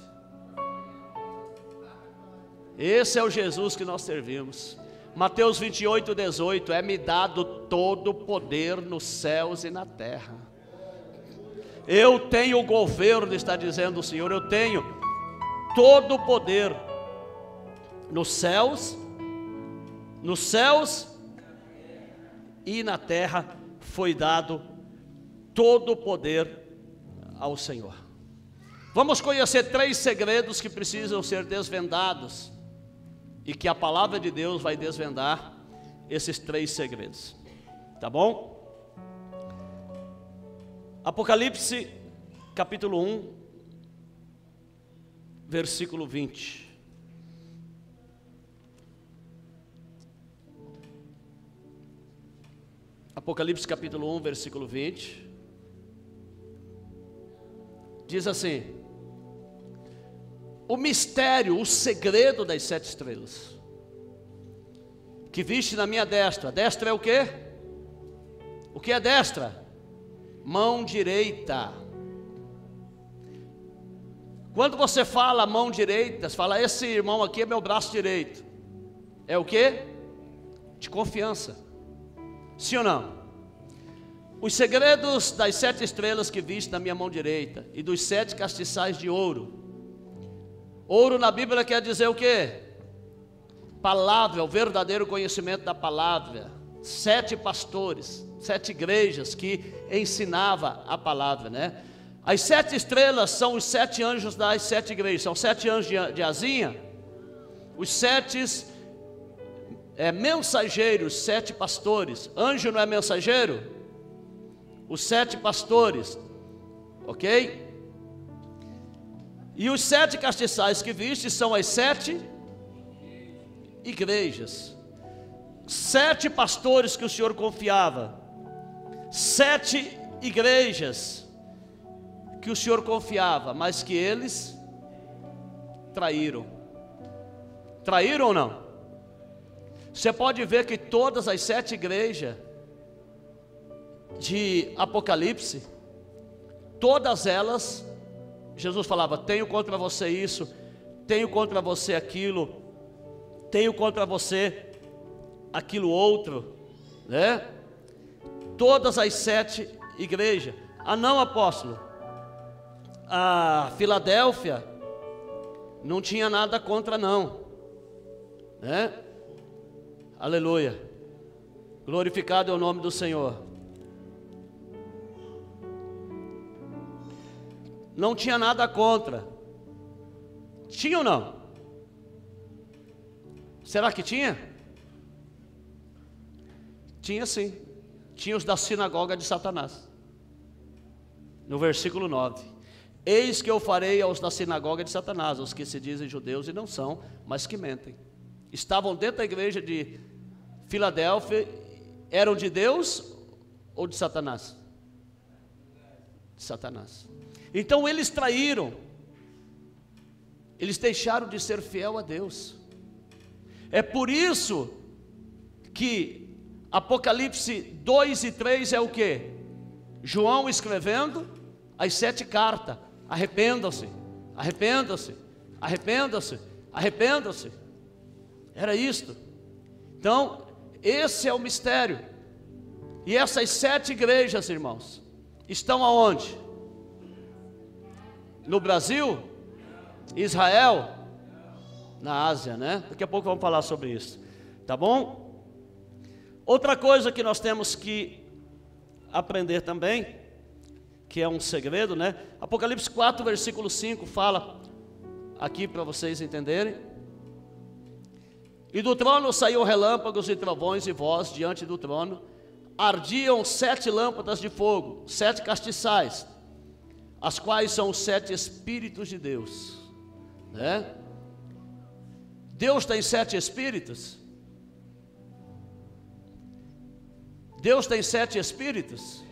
Esse é o Jesus que nós servimos. Mateus 28, 18. É-me dado todo o poder nos céus e na terra. Eu tenho o governo, está dizendo o Senhor. Eu tenho todo o poder nos céus e na terra. Foi dado todo o poder ao Senhor. Vamos conhecer 3 segredos que precisam ser desvendados, e que a palavra de Deus vai desvendar esses 3 segredos, tá bom? Apocalipse capítulo 1, versículo 20. Apocalipse capítulo 1, versículo 20. Diz assim: o mistério, o segredo das 7 estrelas, que viste na minha destra. Destra é o quê? O que é destra? Mão direita. Quando você fala mão direita, você fala, esse irmão aqui é meu braço direito. É o quê? De confiança. Sim ou não? Os segredos das 7 estrelas que viste na minha mão direita, e dos 7 castiçais de ouro. Ouro na Bíblia quer dizer o quê? Palavra, o verdadeiro conhecimento da palavra. 7 pastores, 7 igrejas que ensinava a palavra, né? As 7 estrelas são os 7 anjos das 7 igrejas. São 7 anjos de asinha. Os 7 mensageiros, 7 pastores. Anjo não é mensageiro? Os 7 pastores, ok? E os 7 castiçais que viste são as 7 igrejas. 7 pastores que o Senhor confiava. 7 igrejas que o Senhor confiava, mas que eles traíram. Traíram ou não? Você pode ver que todas as 7 igrejas, de Apocalipse, todas elas, Jesus falava: tenho contra você isso, tenho contra você aquilo, tenho contra você aquilo outro, né? Todas as 7 igrejas. Ah, não, apóstolo, a Filadélfia não tinha nada contra, não, né? Aleluia, glorificado é o nome do Senhor. Não tinha nada contra. Tinha ou não? Será que tinha? Tinha sim. Tinha os da sinagoga de Satanás. No versículo 9: eis que eu farei aos da sinagoga de Satanás, os que se dizem judeus e não são, mas que mentem. Estavam dentro da igreja de Filadélfia. Eram de Deus ou de Satanás? De Satanás. Então eles traíram, eles deixaram de ser fiel a Deus. É por isso que Apocalipse 2 e 3 é o que? João escrevendo as 7 cartas: arrependam-se, arrependam-se, arrependam-se, arrependam-se. Era isto. Então, esse é o mistério. E essas 7 igrejas, irmãos, estão aonde? No Brasil? Israel? Na Ásia, né? Daqui a pouco vamos falar sobre isso, tá bom? Outra coisa que nós temos que aprender também, que é um segredo, né? Apocalipse 4, versículo 5 fala aqui para vocês entenderem: e do trono saiu relâmpagos e trovões e voz diante do trono, ardiam 7 lâmpadas de fogo, 7 castiçais, as quais são os 7 Espíritos de Deus, né? Deus tem 7 Espíritos? Deus tem 7 Espíritos?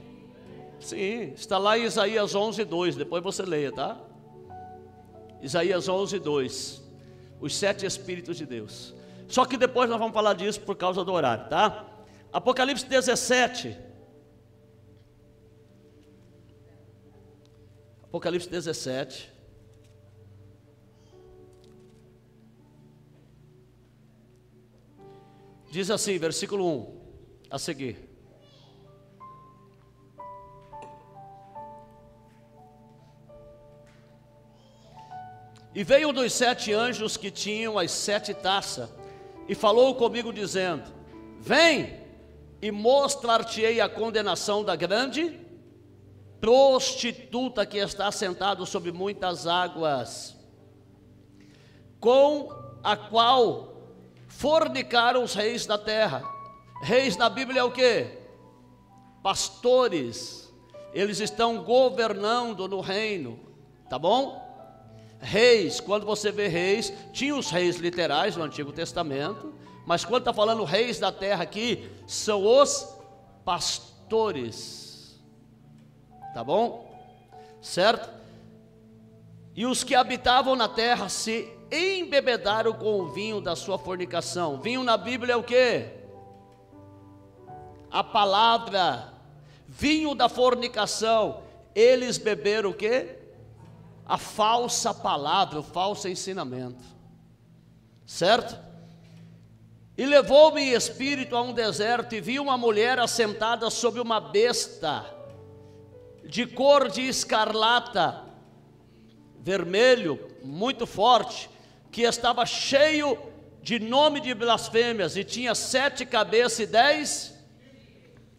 Sim, está lá em Isaías 11:2, depois você leia, tá? Isaías 11:2, os 7 Espíritos de Deus. Só que depois nós vamos falar disso por causa do horário, tá? Apocalipse 17. Apocalipse 17. Diz assim, versículo 1, a seguir: e veio um dos 7 anjos que tinham as 7 taças, e falou comigo dizendo: vem, e mostrar-te-ei a condenação da grande prostituta que está sentada sobre muitas águas, com a qual fornicaram os reis da terra. Reis na Bíblia é o quê? Pastores. Eles estão governando no reino, tá bom? Reis, quando você vê reis, tinha os reis literais no Antigo Testamento, mas quando está falando reis da terra aqui, são os pastores, tá bom? Certo? E os que habitavam na terra se embebedaram com o vinho da sua fornicação. Vinho na Bíblia é o quê? A palavra. Vinho da fornicação. Eles beberam o quê? A falsa palavra, o falso ensinamento, certo? E levou-me em espírito a um deserto, e vi uma mulher assentada sobre uma besta, de cor de escarlata, vermelho, muito forte, que estava cheio de nome de blasfêmias, e tinha 7 cabeças e 10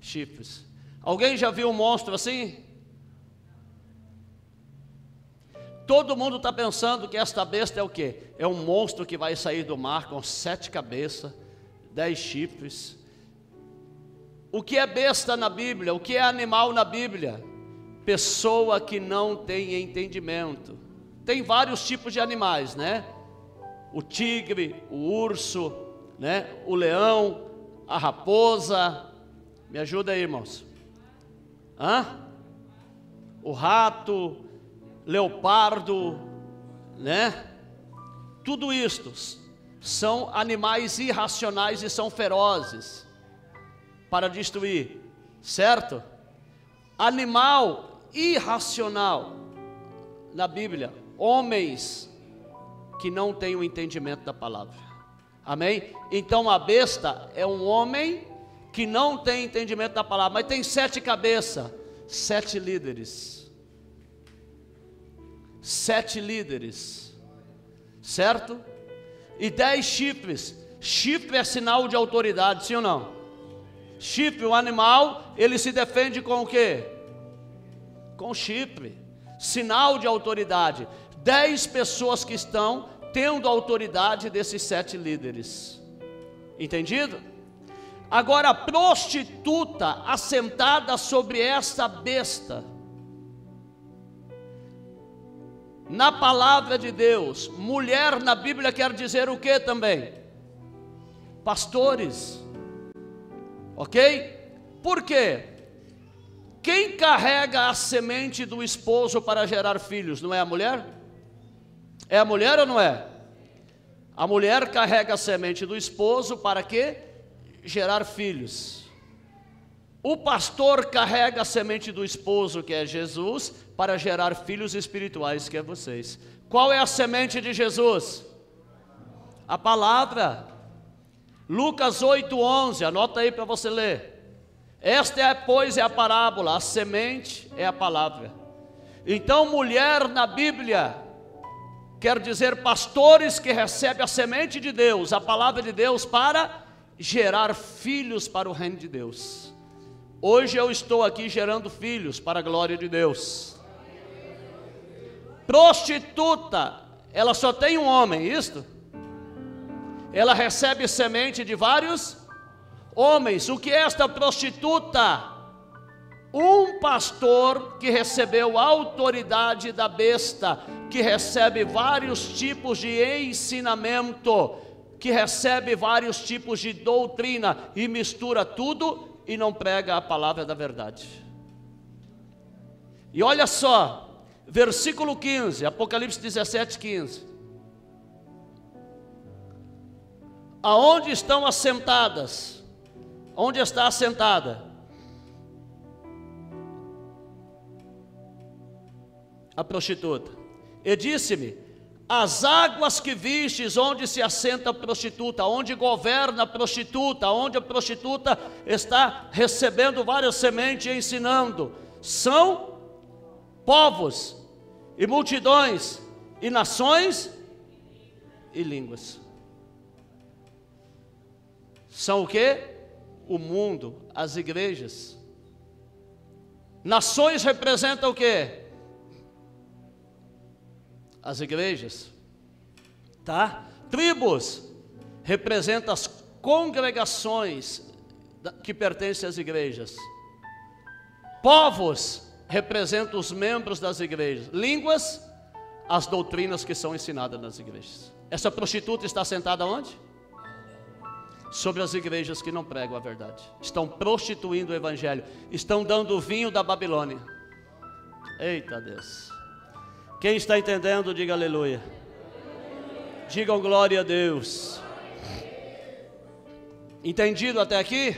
chifres. Alguém já viu um monstro assim? Todo mundo está pensando que esta besta é o quê? É um monstro que vai sair do mar com 7 cabeças, 10 chifres. O que é besta na Bíblia? O que é animal na Bíblia? Pessoa que não tem entendimento. Tem vários tipos de animais, né? O tigre, o urso, né? O leão, a raposa. Me ajuda aí, irmãos. O rato, leopardo, né? Tudo isto são animais irracionais e são ferozes para destruir, certo? animal irracional na Bíblia, homens que não têm o entendimento da palavra. Amém? Então a besta é um homem que não tem entendimento da palavra, mas tem 7 cabeças, 7 líderes. 7 líderes, certo? E 10 chifres. Chifre é sinal de autoridade, sim ou não? Chifre, o animal, ele se defende com o quê? Com chifre, sinal de autoridade. 10 pessoas que estão tendo a autoridade desses 7 líderes. Entendido? Agora a prostituta assentada sobre esta besta, na palavra de Deus, mulher na Bíblia quer dizer o que também? Pastores. Ok? Por quê? Quem carrega a semente do esposo para gerar filhos, não é a mulher? É a mulher ou não é? A mulher carrega a semente do esposo para quê? Gerar filhos. O pastor carrega a semente do esposo, que é Jesus, para gerar filhos espirituais, que é vocês. Qual é a semente de Jesus? A palavra. Lucas 8:11, anota aí para você ler. Esta é, pois, é a parábola, a semente é a palavra. Então, mulher na Bíblia quer dizer pastores que recebem a semente de Deus, a palavra de Deus, para gerar filhos para o reino de Deus. Hoje eu estou aqui gerando filhos para a glória de Deus. Prostituta, ela só tem um homem, isto? Ela recebe semente de vários homens. O que é esta prostituta? Um pastor que recebeu a autoridade da besta, que recebe vários tipos de ensinamento, que recebe vários tipos de doutrina e mistura tudo e não prega a palavra da verdade. E olha só, versículo 15, Apocalipse 17:15. Aonde estão assentadas? Onde está assentada? A prostituta. E disse-me: as águas que vistes, onde se assenta a prostituta, onde governa a prostituta, onde a prostituta está recebendo várias sementes e ensinando, são povos e multidões e nações e línguas. São o quê? O mundo, as igrejas. Nações representam o quê? As igrejas, tá? Tribos representam as congregações que pertencem às igrejas. Povos representam os membros das igrejas. Línguas, as doutrinas que são ensinadas nas igrejas. Essa prostituta está sentada onde? Sobre as igrejas que não pregam a verdade. Estão prostituindo o evangelho. Estão dando o vinho da Babilônia. Eita Deus. Quem está entendendo, diga aleluia. Digam glória a Deus. Entendido até aqui?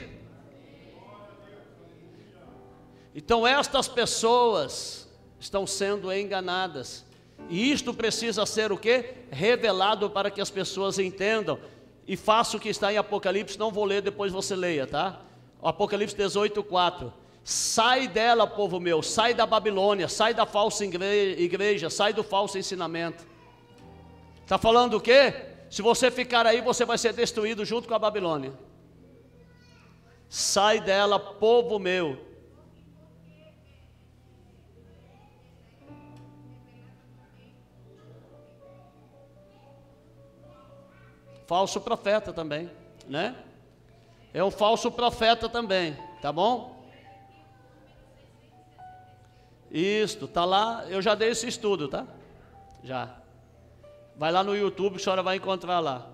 Então estas pessoas estão sendo enganadas. E isto precisa ser o quê? Revelado para que as pessoas entendam. E faça o que está em Apocalipse, não vou ler, depois você leia, tá? Apocalipse 18:4. Sai dela, povo meu, sai da Babilônia, sai da falsa igreja, sai do falso ensinamento. Está falando o quê? Se você ficar aí, você vai ser destruído junto com a Babilônia. Sai dela, povo meu. Falso profeta também, né? É um falso profeta também, tá bom? Isto, tá lá, eu já dei esse estudo, tá? Já. Vai lá no YouTube que a senhora vai encontrar lá.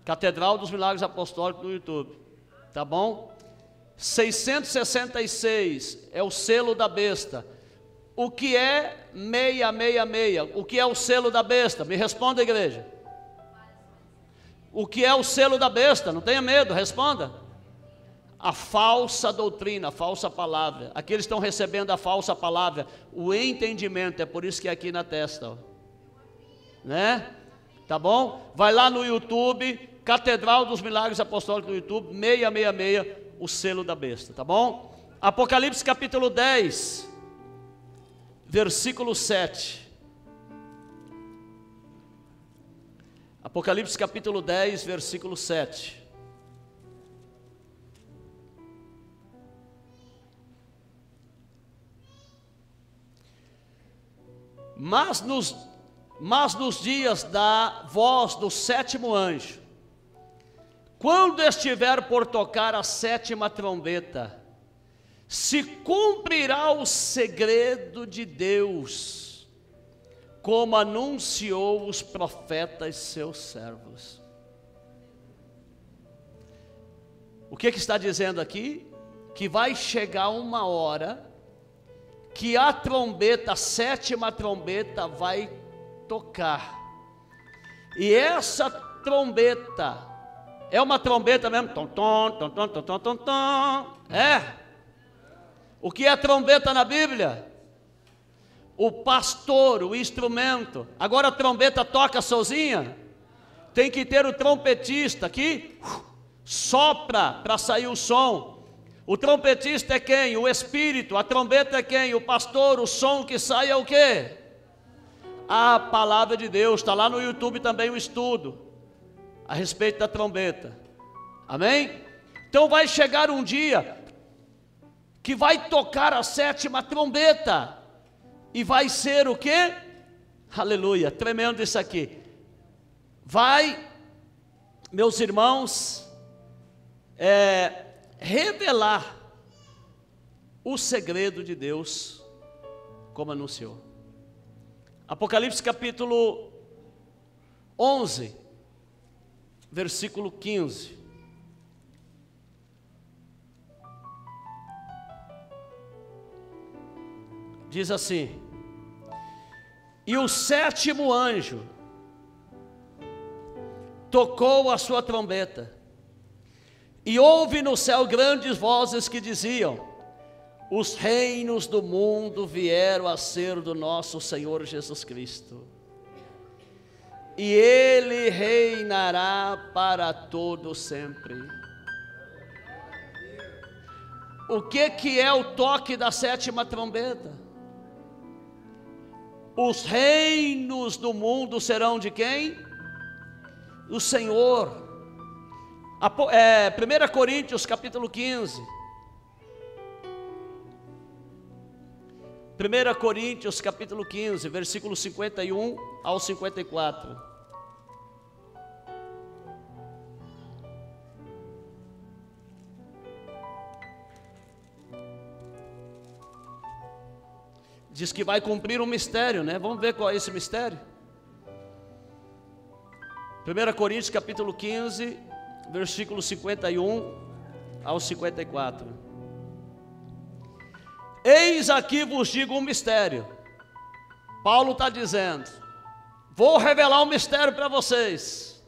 Catedral dos Milagres Apostólicos no YouTube, tá bom? 666 é o selo da besta. O que é 666? O que é o selo da besta? Me responda, igreja. O que é o selo da besta? Não tenha medo, responda. a falsa doutrina, a falsa palavra. Aqui eles estão recebendo a falsa palavra, o entendimento, é por isso que é aqui na testa, ó. Né? Tá bom? Vai lá no YouTube, Catedral dos Milagres Apostólicos no YouTube, 666, o selo da besta, tá bom? Apocalipse capítulo 10, versículo 7. Apocalipse capítulo 10, versículo 7. Mas nos dias da voz do sétimo anjo, quando estiver por tocar a sétima trombeta, se cumprirá o segredo de Deus, como anunciou os profetas seus servos. O que está dizendo aqui? Que vai chegar uma hora que a trombeta, a sétima trombeta vai tocar. E essa trombeta é uma trombeta mesmo. Tom, tom, tom, tom, tom, tom, tom, tom. É. O que é trombeta na Bíblia? O pastor, o instrumento. Agora a trombeta toca sozinha? Tem que ter o trompetista que sopra para sair o som. O trompetista é quem? O Espírito. A trombeta é quem? O pastor. O som que sai é o quê? A palavra de Deus. Está lá no YouTube também o estudo a respeito da trombeta. Amém? Então vai chegar um dia que vai tocar a sétima trombeta. E vai ser o quê? Aleluia, tremendo isso aqui. Vai, meus irmãos, revelar o segredo de Deus, como anunciou. Apocalipse capítulo 11, versículo 15. Diz assim: e o sétimo anjo tocou a sua trombeta, e houve no céu grandes vozes que diziam: os reinos do mundo vieram a ser do nosso Senhor Jesus Cristo, e Ele reinará para todo sempre. O que é o toque da sétima trombeta? Os reinos do mundo serão de quem? Do Senhor. 1 Coríntios capítulo 15. 1 Coríntios capítulo 15, versículo 51 ao 54. Diz que vai cumprir um mistério, né? Vamos ver qual é esse mistério. 1 Coríntios capítulo 15, versículo 51 ao 54. Eis aqui vos digo um mistério. Paulo está dizendo: vou revelar um mistério para vocês.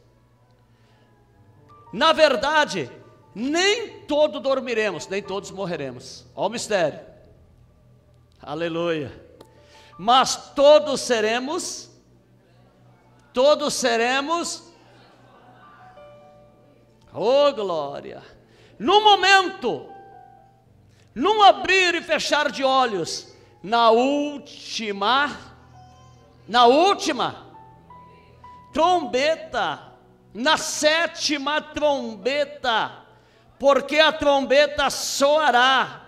Na verdade, nem todos dormiremos, nem todos morreremos. Olha o mistério. Aleluia. Mas todos seremos, oh glória, no momento, num abrir e fechar de olhos, na última trombeta, na sétima trombeta, porque a trombeta soará,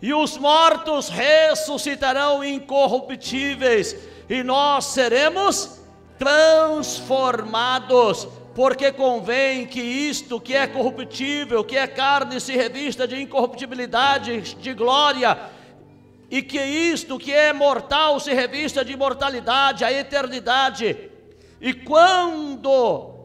e os mortos ressuscitarão incorruptíveis, e nós seremos transformados, porque convém que isto que é corruptível, que é carne, se revista de incorruptibilidade, de glória, e que isto que é mortal se revista de imortalidade, a eternidade. E quando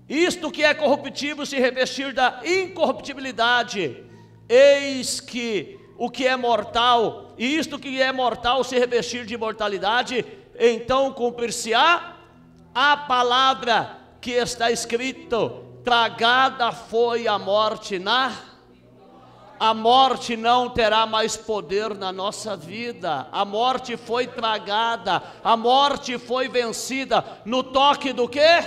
isto que é corruptível se revestir da incorruptibilidade, eis que o que é mortal, e isto que é mortal se revestir de imortalidade, então cumprir-se-á a palavra que está escrito: tragada foi a morte na a morte não terá mais poder na nossa vida. A morte foi tragada, a morte foi vencida no toque do quê?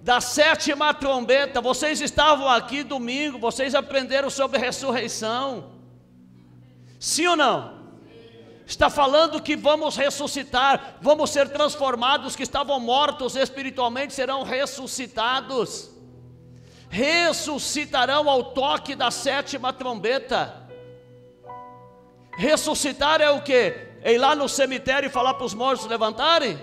Da sétima trombeta. Vocês estavam aqui domingo, vocês aprenderam sobre ressurreição. Sim ou não? Está falando que vamos ressuscitar, vamos ser transformados, que estavam mortos espiritualmente serão ressuscitados. Ressuscitarão ao toque da sétima trombeta. Ressuscitar é o quê? É ir lá no cemitério e falar para os mortos levantarem?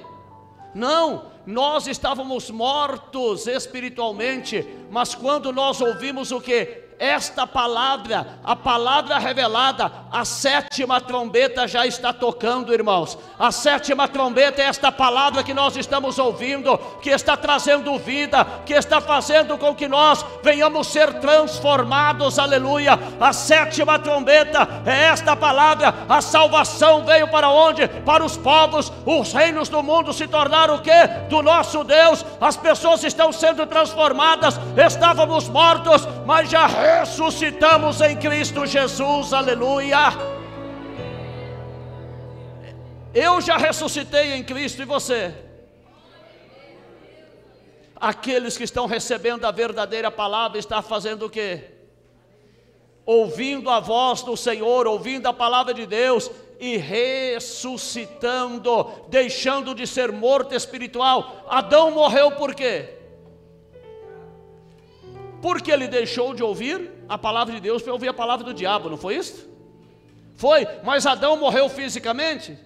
Não, nós estávamos mortos espiritualmente, mas quando nós ouvimos o quê? Esta palavra, a palavra revelada, a sétima trombeta já está tocando, irmãos. A sétima trombeta é esta palavra que nós estamos ouvindo, que está trazendo vida, que está fazendo com que nós venhamos ser transformados, aleluia. A sétima trombeta é esta palavra. A salvação veio para onde? Para os povos. Os reinos do mundo se tornaram o quê? Do nosso Deus. As pessoas estão sendo transformadas. Estávamos mortos, mas já ressuscitamos em Cristo Jesus, aleluia. Eu já ressuscitei em Cristo, e você? Aqueles que estão recebendo a verdadeira palavra, está fazendo o quê? Ouvindo a voz do Senhor, ouvindo a palavra de Deus e ressuscitando, deixando de ser morto espiritual. Adão morreu por quê? Porque ele deixou de ouvir a palavra de Deus para ouvir a palavra do diabo, não foi isso? Foi, mas Adão morreu fisicamente?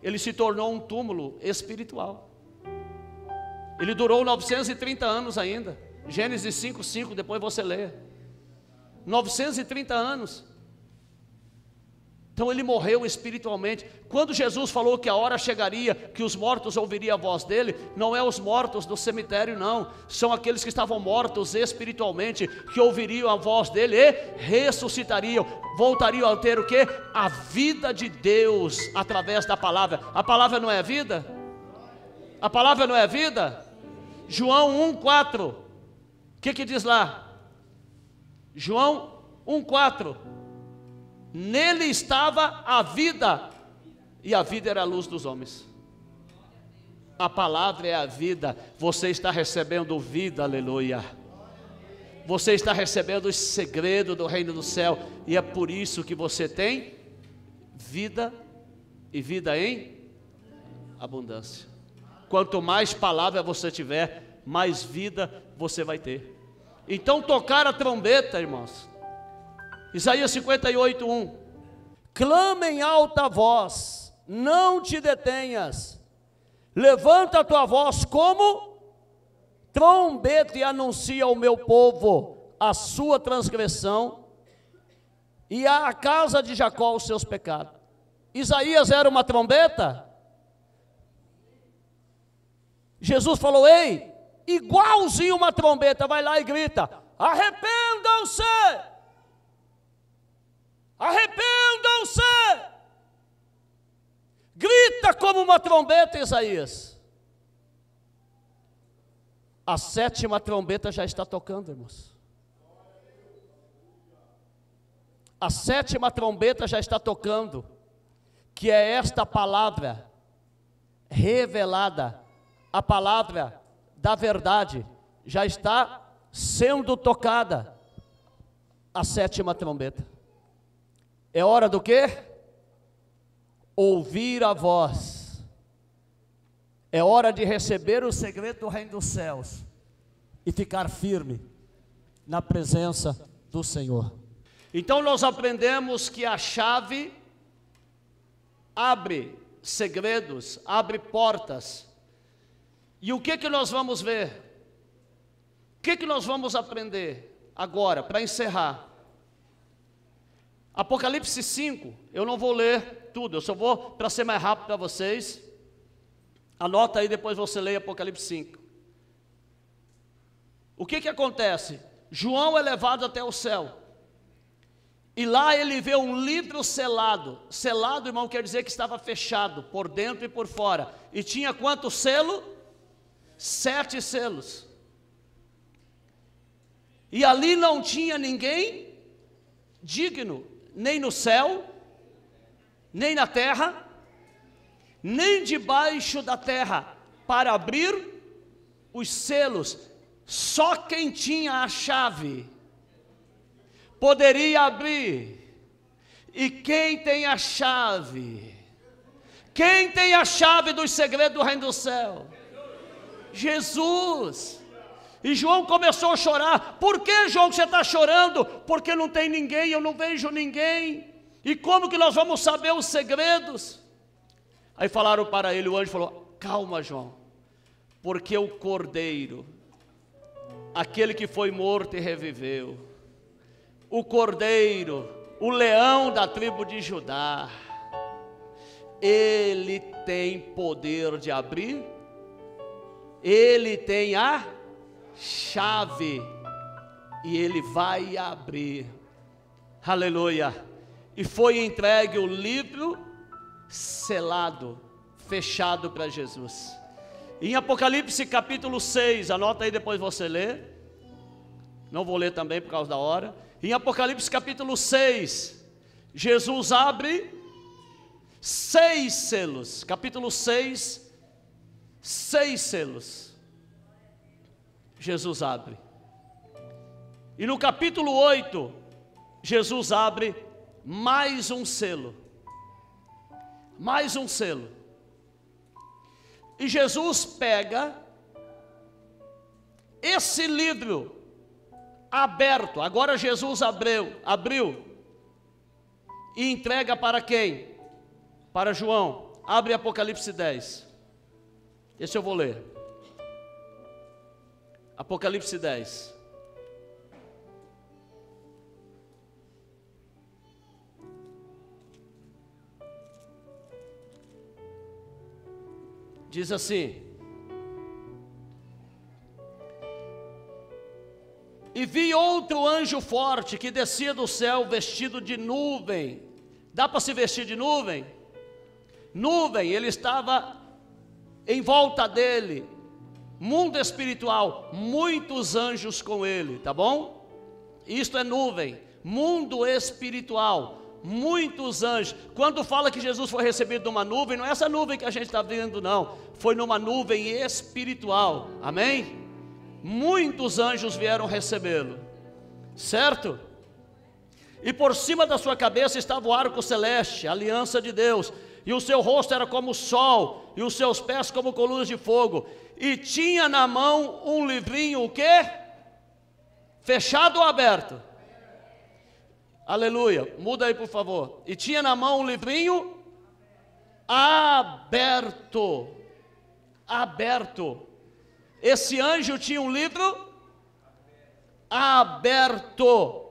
Ele se tornou um túmulo espiritual. Ele durou 930 anos ainda. Gênesis 5:5, depois você lê. 930 anos. Então ele morreu espiritualmente. Quando Jesus falou que a hora chegaria, que os mortos ouviriam a voz dele, não é os mortos do cemitério, não. São aqueles que estavam mortos espiritualmente, que ouviriam a voz dele e ressuscitariam. Voltariam a ter o quê? A vida de Deus através da palavra. A palavra não é vida? A palavra não é vida? João 1:4. O que diz lá? João 1:4. Nele estava a vida, e a vida era a luz dos homens. A palavra é a vida. Você está recebendo vida, aleluia. Você está recebendo o segredo do reino do céu, e é por isso que você tem vida, e vida em abundância. Quanto mais palavra você tiver, mais vida você vai ter. Então tocar a trombeta, irmãos. Isaías 58:1. Clama em alta voz, não te detenhas, levanta a tua voz como trombeta e anuncia ao meu povo a sua transgressão e à casa de Jacó os seus pecados. Isaías era uma trombeta? Jesus falou: ei, igualzinho uma trombeta, vai lá e grita: arrependam-se! Arrependam-se! Grita como uma trombeta, Isaías. A sétima trombeta já está tocando, irmãos. A sétima trombeta já está tocando, que é esta palavra revelada, a palavra da verdade, já está sendo tocada. A sétima trombeta. É hora do quê? Ouvir a voz. É hora de receber o segredo do reino dos céus e ficar firme na presença do Senhor. Então nós aprendemos que a chave abre segredos, abre portas. E o que nós vamos ver? O que nós vamos aprender agora, para encerrar? Apocalipse 5, eu não vou ler tudo, eu só vou, para ser mais rápido para vocês, anota aí, depois você lê Apocalipse 5. O que acontece? João é levado até o céu, e lá ele vê um livro selado. Selado, irmão, quer dizer que estava fechado, por dentro e por fora, e tinha quantos selos? 7 selos. E ali não tinha ninguém digno, nem no céu, nem na terra, nem debaixo da terra, para abrir os selos. Só quem tinha a chave poderia abrir. E quem tem a chave? Quem tem a chave dos segredos do reino do céu? Jesus. E João começou a chorar. Por que, João, você está chorando? Porque não tem ninguém, eu não vejo ninguém. E como que nós vamos saber os segredos? Aí falaram para ele, o anjo falou: calma, João, porque o Cordeiro, aquele que foi morto e reviveu, o Cordeiro, o leão da tribo de Judá, ele tem poder de abrir, ele tem a chave, e ele vai abrir. Aleluia. E foi entregue o livro selado, fechado para Jesus. Em Apocalipse capítulo 6, anota aí, depois você lê. Não vou ler também por causa da hora. Em Apocalipse capítulo 6, Jesus abre 6 selos. Capítulo 6, 6 selos. Jesus abre. E no capítulo 8, Jesus abre mais um selo. Mais um selo. E Jesus pega esse livro aberto. Agora Jesus abriu e entrega para quem? Para João. Abre Apocalipse 10. Esse eu vou ler. Apocalipse 10. Diz assim: e vi outro anjo forte que descia do céu vestido de nuvem. Dá para se vestir de nuvem? Nuvem, ele estava em volta dele, mundo espiritual, muitos anjos com ele, tá bom? Isto é nuvem, mundo espiritual, muitos anjos. Quando fala que Jesus foi recebido numa nuvem, não é essa nuvem que a gente está vendo, não. Foi numa nuvem espiritual, amém? Muitos anjos vieram recebê-lo, certo? E por cima da sua cabeça estava o arco celeste, a aliança de Deus. E o seu rosto era como o sol, e os seus pés como colunas de fogo. E tinha na mão um livrinho, o quê? Fechado ou aberto? Aleluia, muda aí por favor. E tinha na mão um livrinho aberto. Aberto. Esse anjo tinha um livro aberto.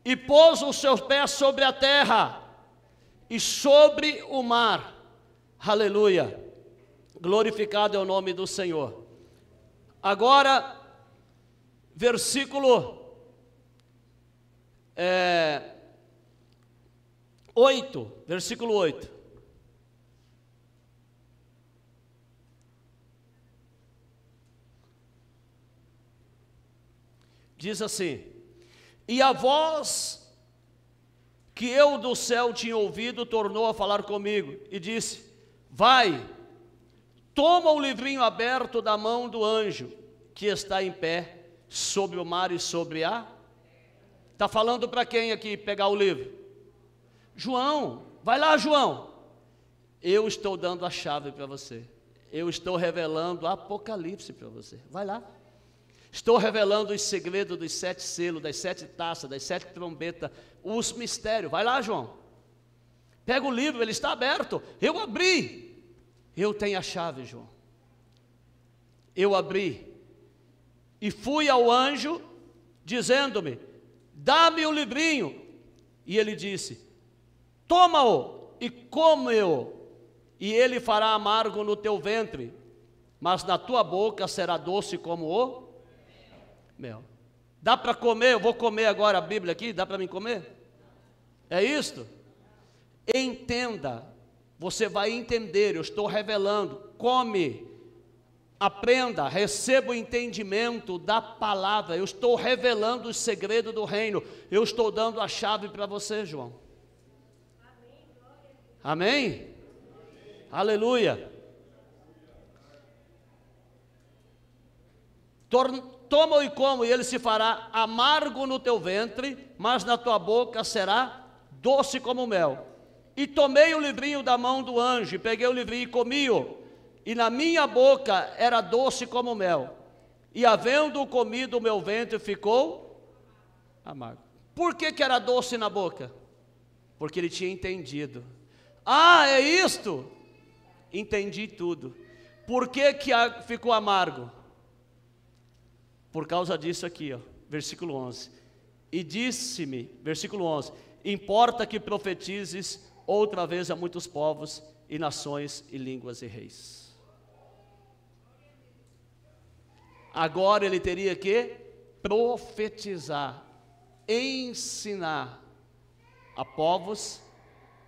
E pôs os seus pés sobre a terra e sobre o mar. Aleluia. Glorificado é o nome do Senhor. Agora, versículo 8, versículo 8. Diz assim: e a voz que eu do céu tinha ouvido tornou a falar comigo e disse: vai, toma o livrinho aberto da mão do anjo que está em pé sobre o mar e sobre a... Está falando para quem aqui pegar o livro? João, vai lá, João. Eu estou dando a chave para você. Eu estou revelando Apocalipse para você. Vai lá. Estou revelando os segredos dos 7 selos, das 7 taças, das 7 trombetas, os mistérios. Vai lá, João. Pega o livro, ele está aberto. Eu abri. Eu tenho a chave, João. Eu abri. E fui ao anjo, dizendo-me: dá-me o livrinho. E ele disse: toma-o e come-o, e ele fará amargo no teu ventre, mas na tua boca será doce como o mel. Dá para comer? Eu vou comer agora a Bíblia aqui, dá para mim comer? É isto? Entenda, você vai entender, eu estou revelando. Come, aprenda, receba o entendimento da palavra. Eu estou revelando o segredo do reino. Eu estou dando a chave para você, João. Amém? Aleluia. Toma-o e come, e ele se fará amargo no teu ventre, mas na tua boca será doce como mel. E tomei o livrinho da mão do anjo, e peguei o livrinho e comi-o, e na minha boca era doce como mel. E havendo comido, o meu ventre ficou amargo. Por que era doce na boca? Porque ele tinha entendido. Ah, é isto? Entendi tudo. Por que ficou amargo? Por causa disso aqui, ó, versículo 11. E disse-me, versículo 11: importa que profetizes outra vez a muitos povos e nações e línguas e reis. Agora ele teria que profetizar, ensinar a povos,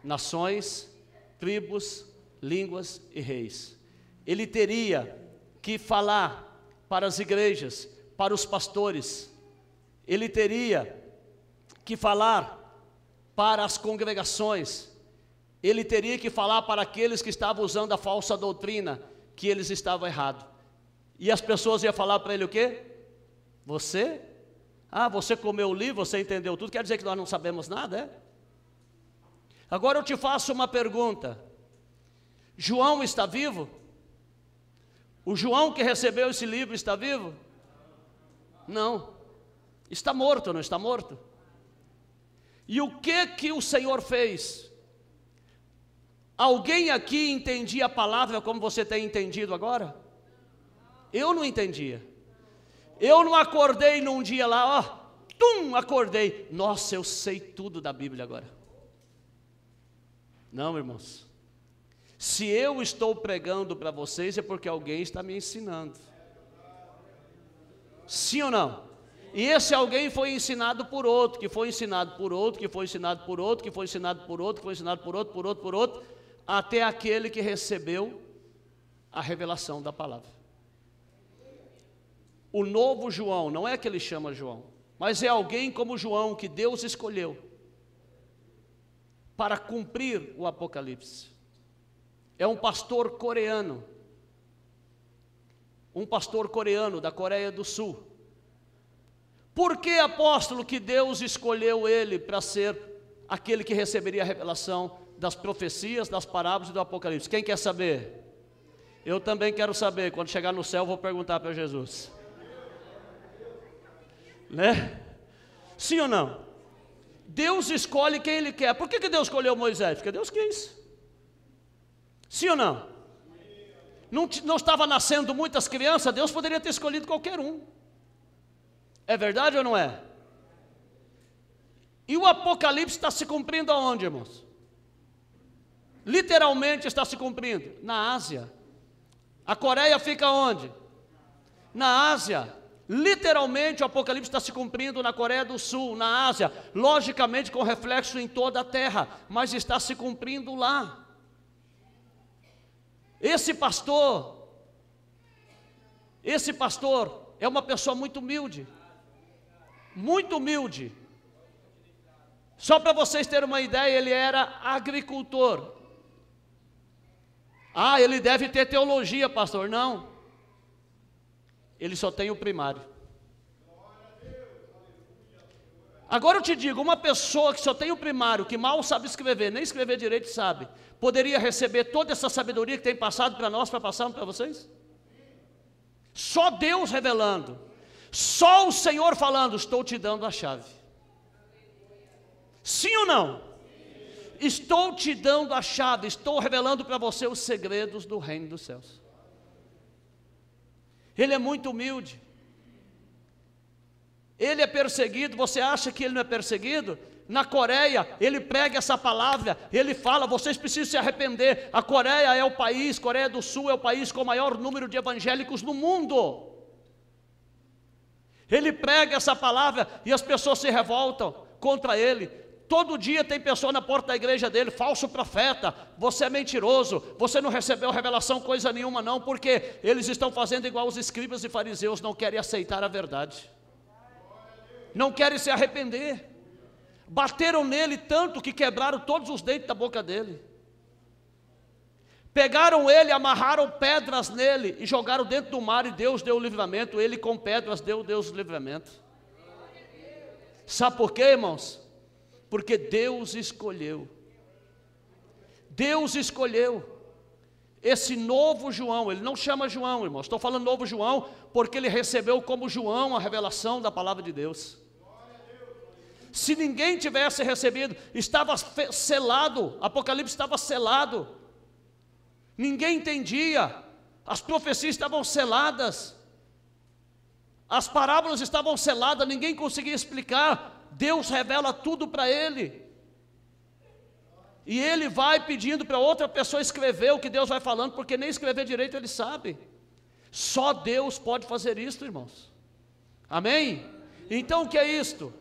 nações, tribos, línguas e reis. Ele teria que falar para as igrejas, para os pastores. Ele teria que falar para as congregações. Ele teria que falar para aqueles que estavam usando a falsa doutrina, que eles estavam errados. E as pessoas iam falar para ele o quê? Você? Ah, você comeu o livro, você entendeu tudo, quer dizer que nós não sabemos nada, é? Agora eu te faço uma pergunta. João está vivo? O João que recebeu esse livro está vivo? Não. Está morto, não está morto? E o que o Senhor fez? Alguém aqui entendia a palavra como você tem entendido agora? Eu não entendia. Eu não acordei num dia lá, ó, acordei. Nossa, eu sei tudo da Bíblia agora. Não, irmãos. Se eu estou pregando para vocês é porque alguém está me ensinando. Sim ou não? E esse alguém foi ensinado por outro, que foi ensinado por outro, que foi ensinado por outro, que foi ensinado por outro, que foi ensinado por outro, por outro, até aquele que recebeu a revelação da palavra. O novo João, não é que ele chama João, mas é alguém como João que Deus escolheu para cumprir o Apocalipse. É um pastor coreano da Coreia do Sul. Por que, apóstolo, que Deus escolheu ele para ser aquele que receberia a revelação das profecias, das parábolas e do Apocalipse? Quem quer saber? Eu também quero saber. Quando chegar no céu, vou perguntar para Jesus. Né? Sim ou não? Deus escolhe quem Ele quer. Por que Deus escolheu Moisés? Porque Deus quis. Sim ou não? Não estava nascendo muitas crianças, Deus poderia ter escolhido qualquer um. É verdade ou não é? E o Apocalipse está se cumprindo aonde, irmãos? Literalmente está se cumprindo na Ásia. A Coreia fica onde? Na Ásia. Literalmente o Apocalipse está se cumprindo na Coreia do Sul, na Ásia, logicamente com reflexo em toda a terra, mas está se cumprindo lá. Esse pastor é uma pessoa muito humilde, muito humilde. Só para vocês terem uma ideia, ele era agricultor. Ah, ele deve ter teologia, pastor. Não. Ele só tem o primário. Agora eu te digo, uma pessoa que só tem o primário, que mal sabe escrever, nem escrever direito sabe, poderia receber toda essa sabedoria que tem passado para nós, para passar para vocês? Só Deus revelando, só o Senhor falando, estou te dando a chave. Sim ou não? Estou te dando a chave, estou revelando para você os segredos do reino dos céus. Ele é muito humilde. Ele é perseguido. Você acha que ele não é perseguido? Na Coreia, ele prega essa palavra, ele fala, vocês precisam se arrepender. A Coreia é o país, Coreia do Sul é o país com o maior número de evangélicos no mundo. Ele prega essa palavra e as pessoas se revoltam contra ele. Todo dia tem pessoa na porta da igreja dele, falso profeta, você é mentiroso, você não recebeu revelação coisa nenhuma não, porque eles estão fazendo igual os escribas e fariseus, não querem aceitar a verdade, não querem se arrepender, bateram nele tanto que quebraram todos os dentes da boca dele, pegaram ele, amarraram pedras nele e jogaram dentro do mar e Deus deu o livramento, ele com pedras deu Deus o livramento. Sabe por quê, irmãos? Porque Deus escolheu esse novo João. Ele não chama João, irmãos, estou falando novo João, porque ele recebeu como João a revelação da palavra de Deus. Se ninguém tivesse recebido, estava selado, Apocalipse estava selado, ninguém entendia, as profecias estavam seladas, as parábolas estavam seladas, ninguém conseguia explicar. Deus revela tudo para ele, e ele vai pedindo para outra pessoa escrever o que Deus vai falando, porque nem escrever direito ele sabe. Só Deus pode fazer isso, irmãos. Amém? Então o que é isto?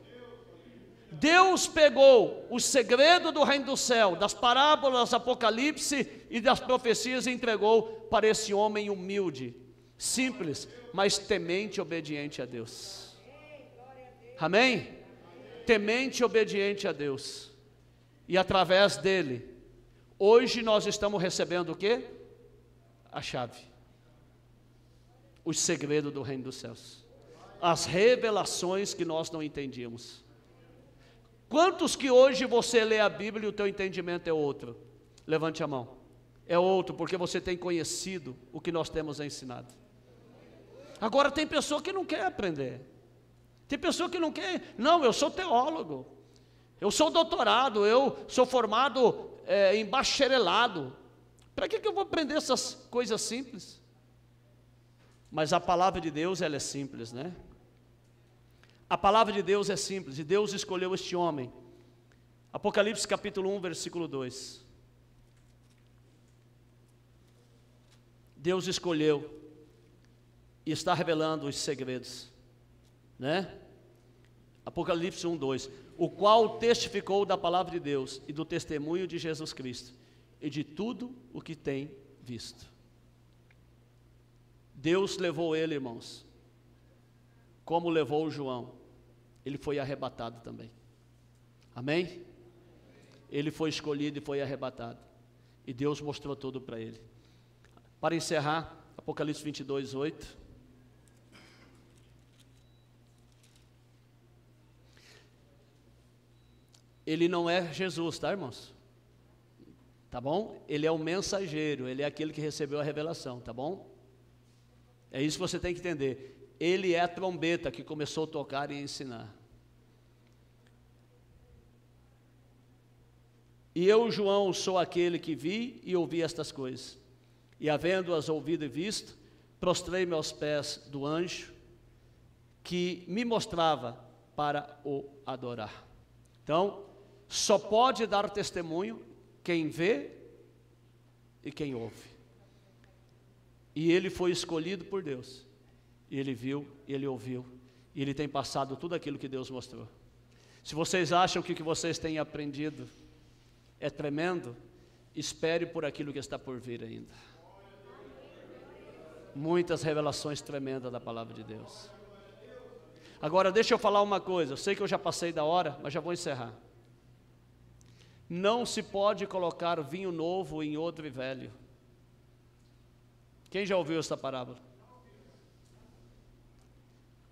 Deus pegou o segredo do reino do céu, das parábolas, Apocalipse e das profecias, e entregou para esse homem humilde, simples, mas temente e obediente a Deus. Amém? Temente e obediente a Deus, e através dele, hoje nós estamos recebendo o quê? A chave, o segredo do reino dos céus, as revelações que nós não entendíamos. Quantos que hoje você lê a Bíblia e o teu entendimento é outro? Levante a mão. É outro, porque você tem conhecido o que nós temos ensinado. Agora tem pessoa que não quer aprender, tem pessoa que não quer. Não, eu sou teólogo, eu sou doutorado, eu sou formado em bacharelado, para que eu vou aprender essas coisas simples? Mas a palavra de Deus, ela é simples, né? A palavra de Deus é simples, e Deus escolheu este homem. Apocalipse capítulo 1, versículo 2. Deus escolheu e está revelando os segredos, né? Apocalipse 1, 2. O qual testificou da palavra de Deus e do testemunho de Jesus Cristo e de tudo o que tem visto. Deus levou ele, irmãos, como levou o João. Ele foi arrebatado também. Amém? Ele foi escolhido e foi arrebatado, e Deus mostrou tudo para ele. Para encerrar, Apocalipse 22, 8. Ele não é Jesus, tá, irmãos? Tá bom? Ele é o mensageiro, ele é aquele que recebeu a revelação, tá bom? É isso que você tem que entender. Ele é a trombeta que começou a tocar e ensinar. E eu, João, sou aquele que vi e ouvi estas coisas. E havendo-as ouvido e visto, prostrei-me aos pés do anjo que me mostrava para o adorar. Então, só pode dar testemunho quem vê e quem ouve. E ele foi escolhido por Deus, e ele viu, e ele ouviu, e ele tem passado tudo aquilo que Deus mostrou. Se vocês acham que o que vocês têm aprendido é tremendo, espere por aquilo que está por vir ainda. Muitas revelações tremendas da palavra de Deus. Agora deixa eu falar uma coisa, eu sei que eu já passei da hora, mas já vou encerrar. Não se pode colocar vinho novo em odre velho. Quem já ouviu essa parábola?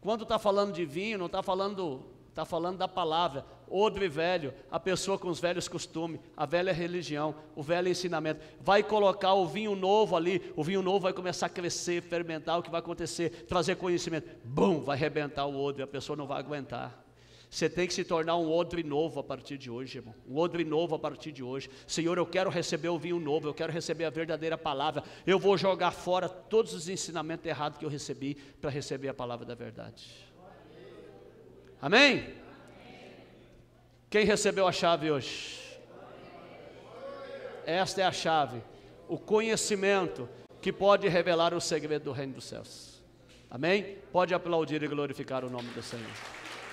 Quando está falando de vinho, não está falando da palavra. Odre velho, a pessoa com os velhos costumes, a velha religião, o velho ensinamento. Vai colocar o vinho novo ali, o vinho novo vai começar a crescer, fermentar. O que vai acontecer? Trazer conhecimento. Bum, vai arrebentar o odre, a pessoa não vai aguentar. Você tem que se tornar um odre novo a partir de hoje, irmão. Um odre novo a partir de hoje. Senhor, eu quero receber o vinho novo, eu quero receber a verdadeira palavra. Eu vou jogar fora todos os ensinamentos errados que eu recebi para receber a palavra da verdade. Amém? Quem recebeu a chave hoje? Esta é a chave, o conhecimento que pode revelar o segredo do reino dos céus. Amém? Pode aplaudir e glorificar o nome do Senhor.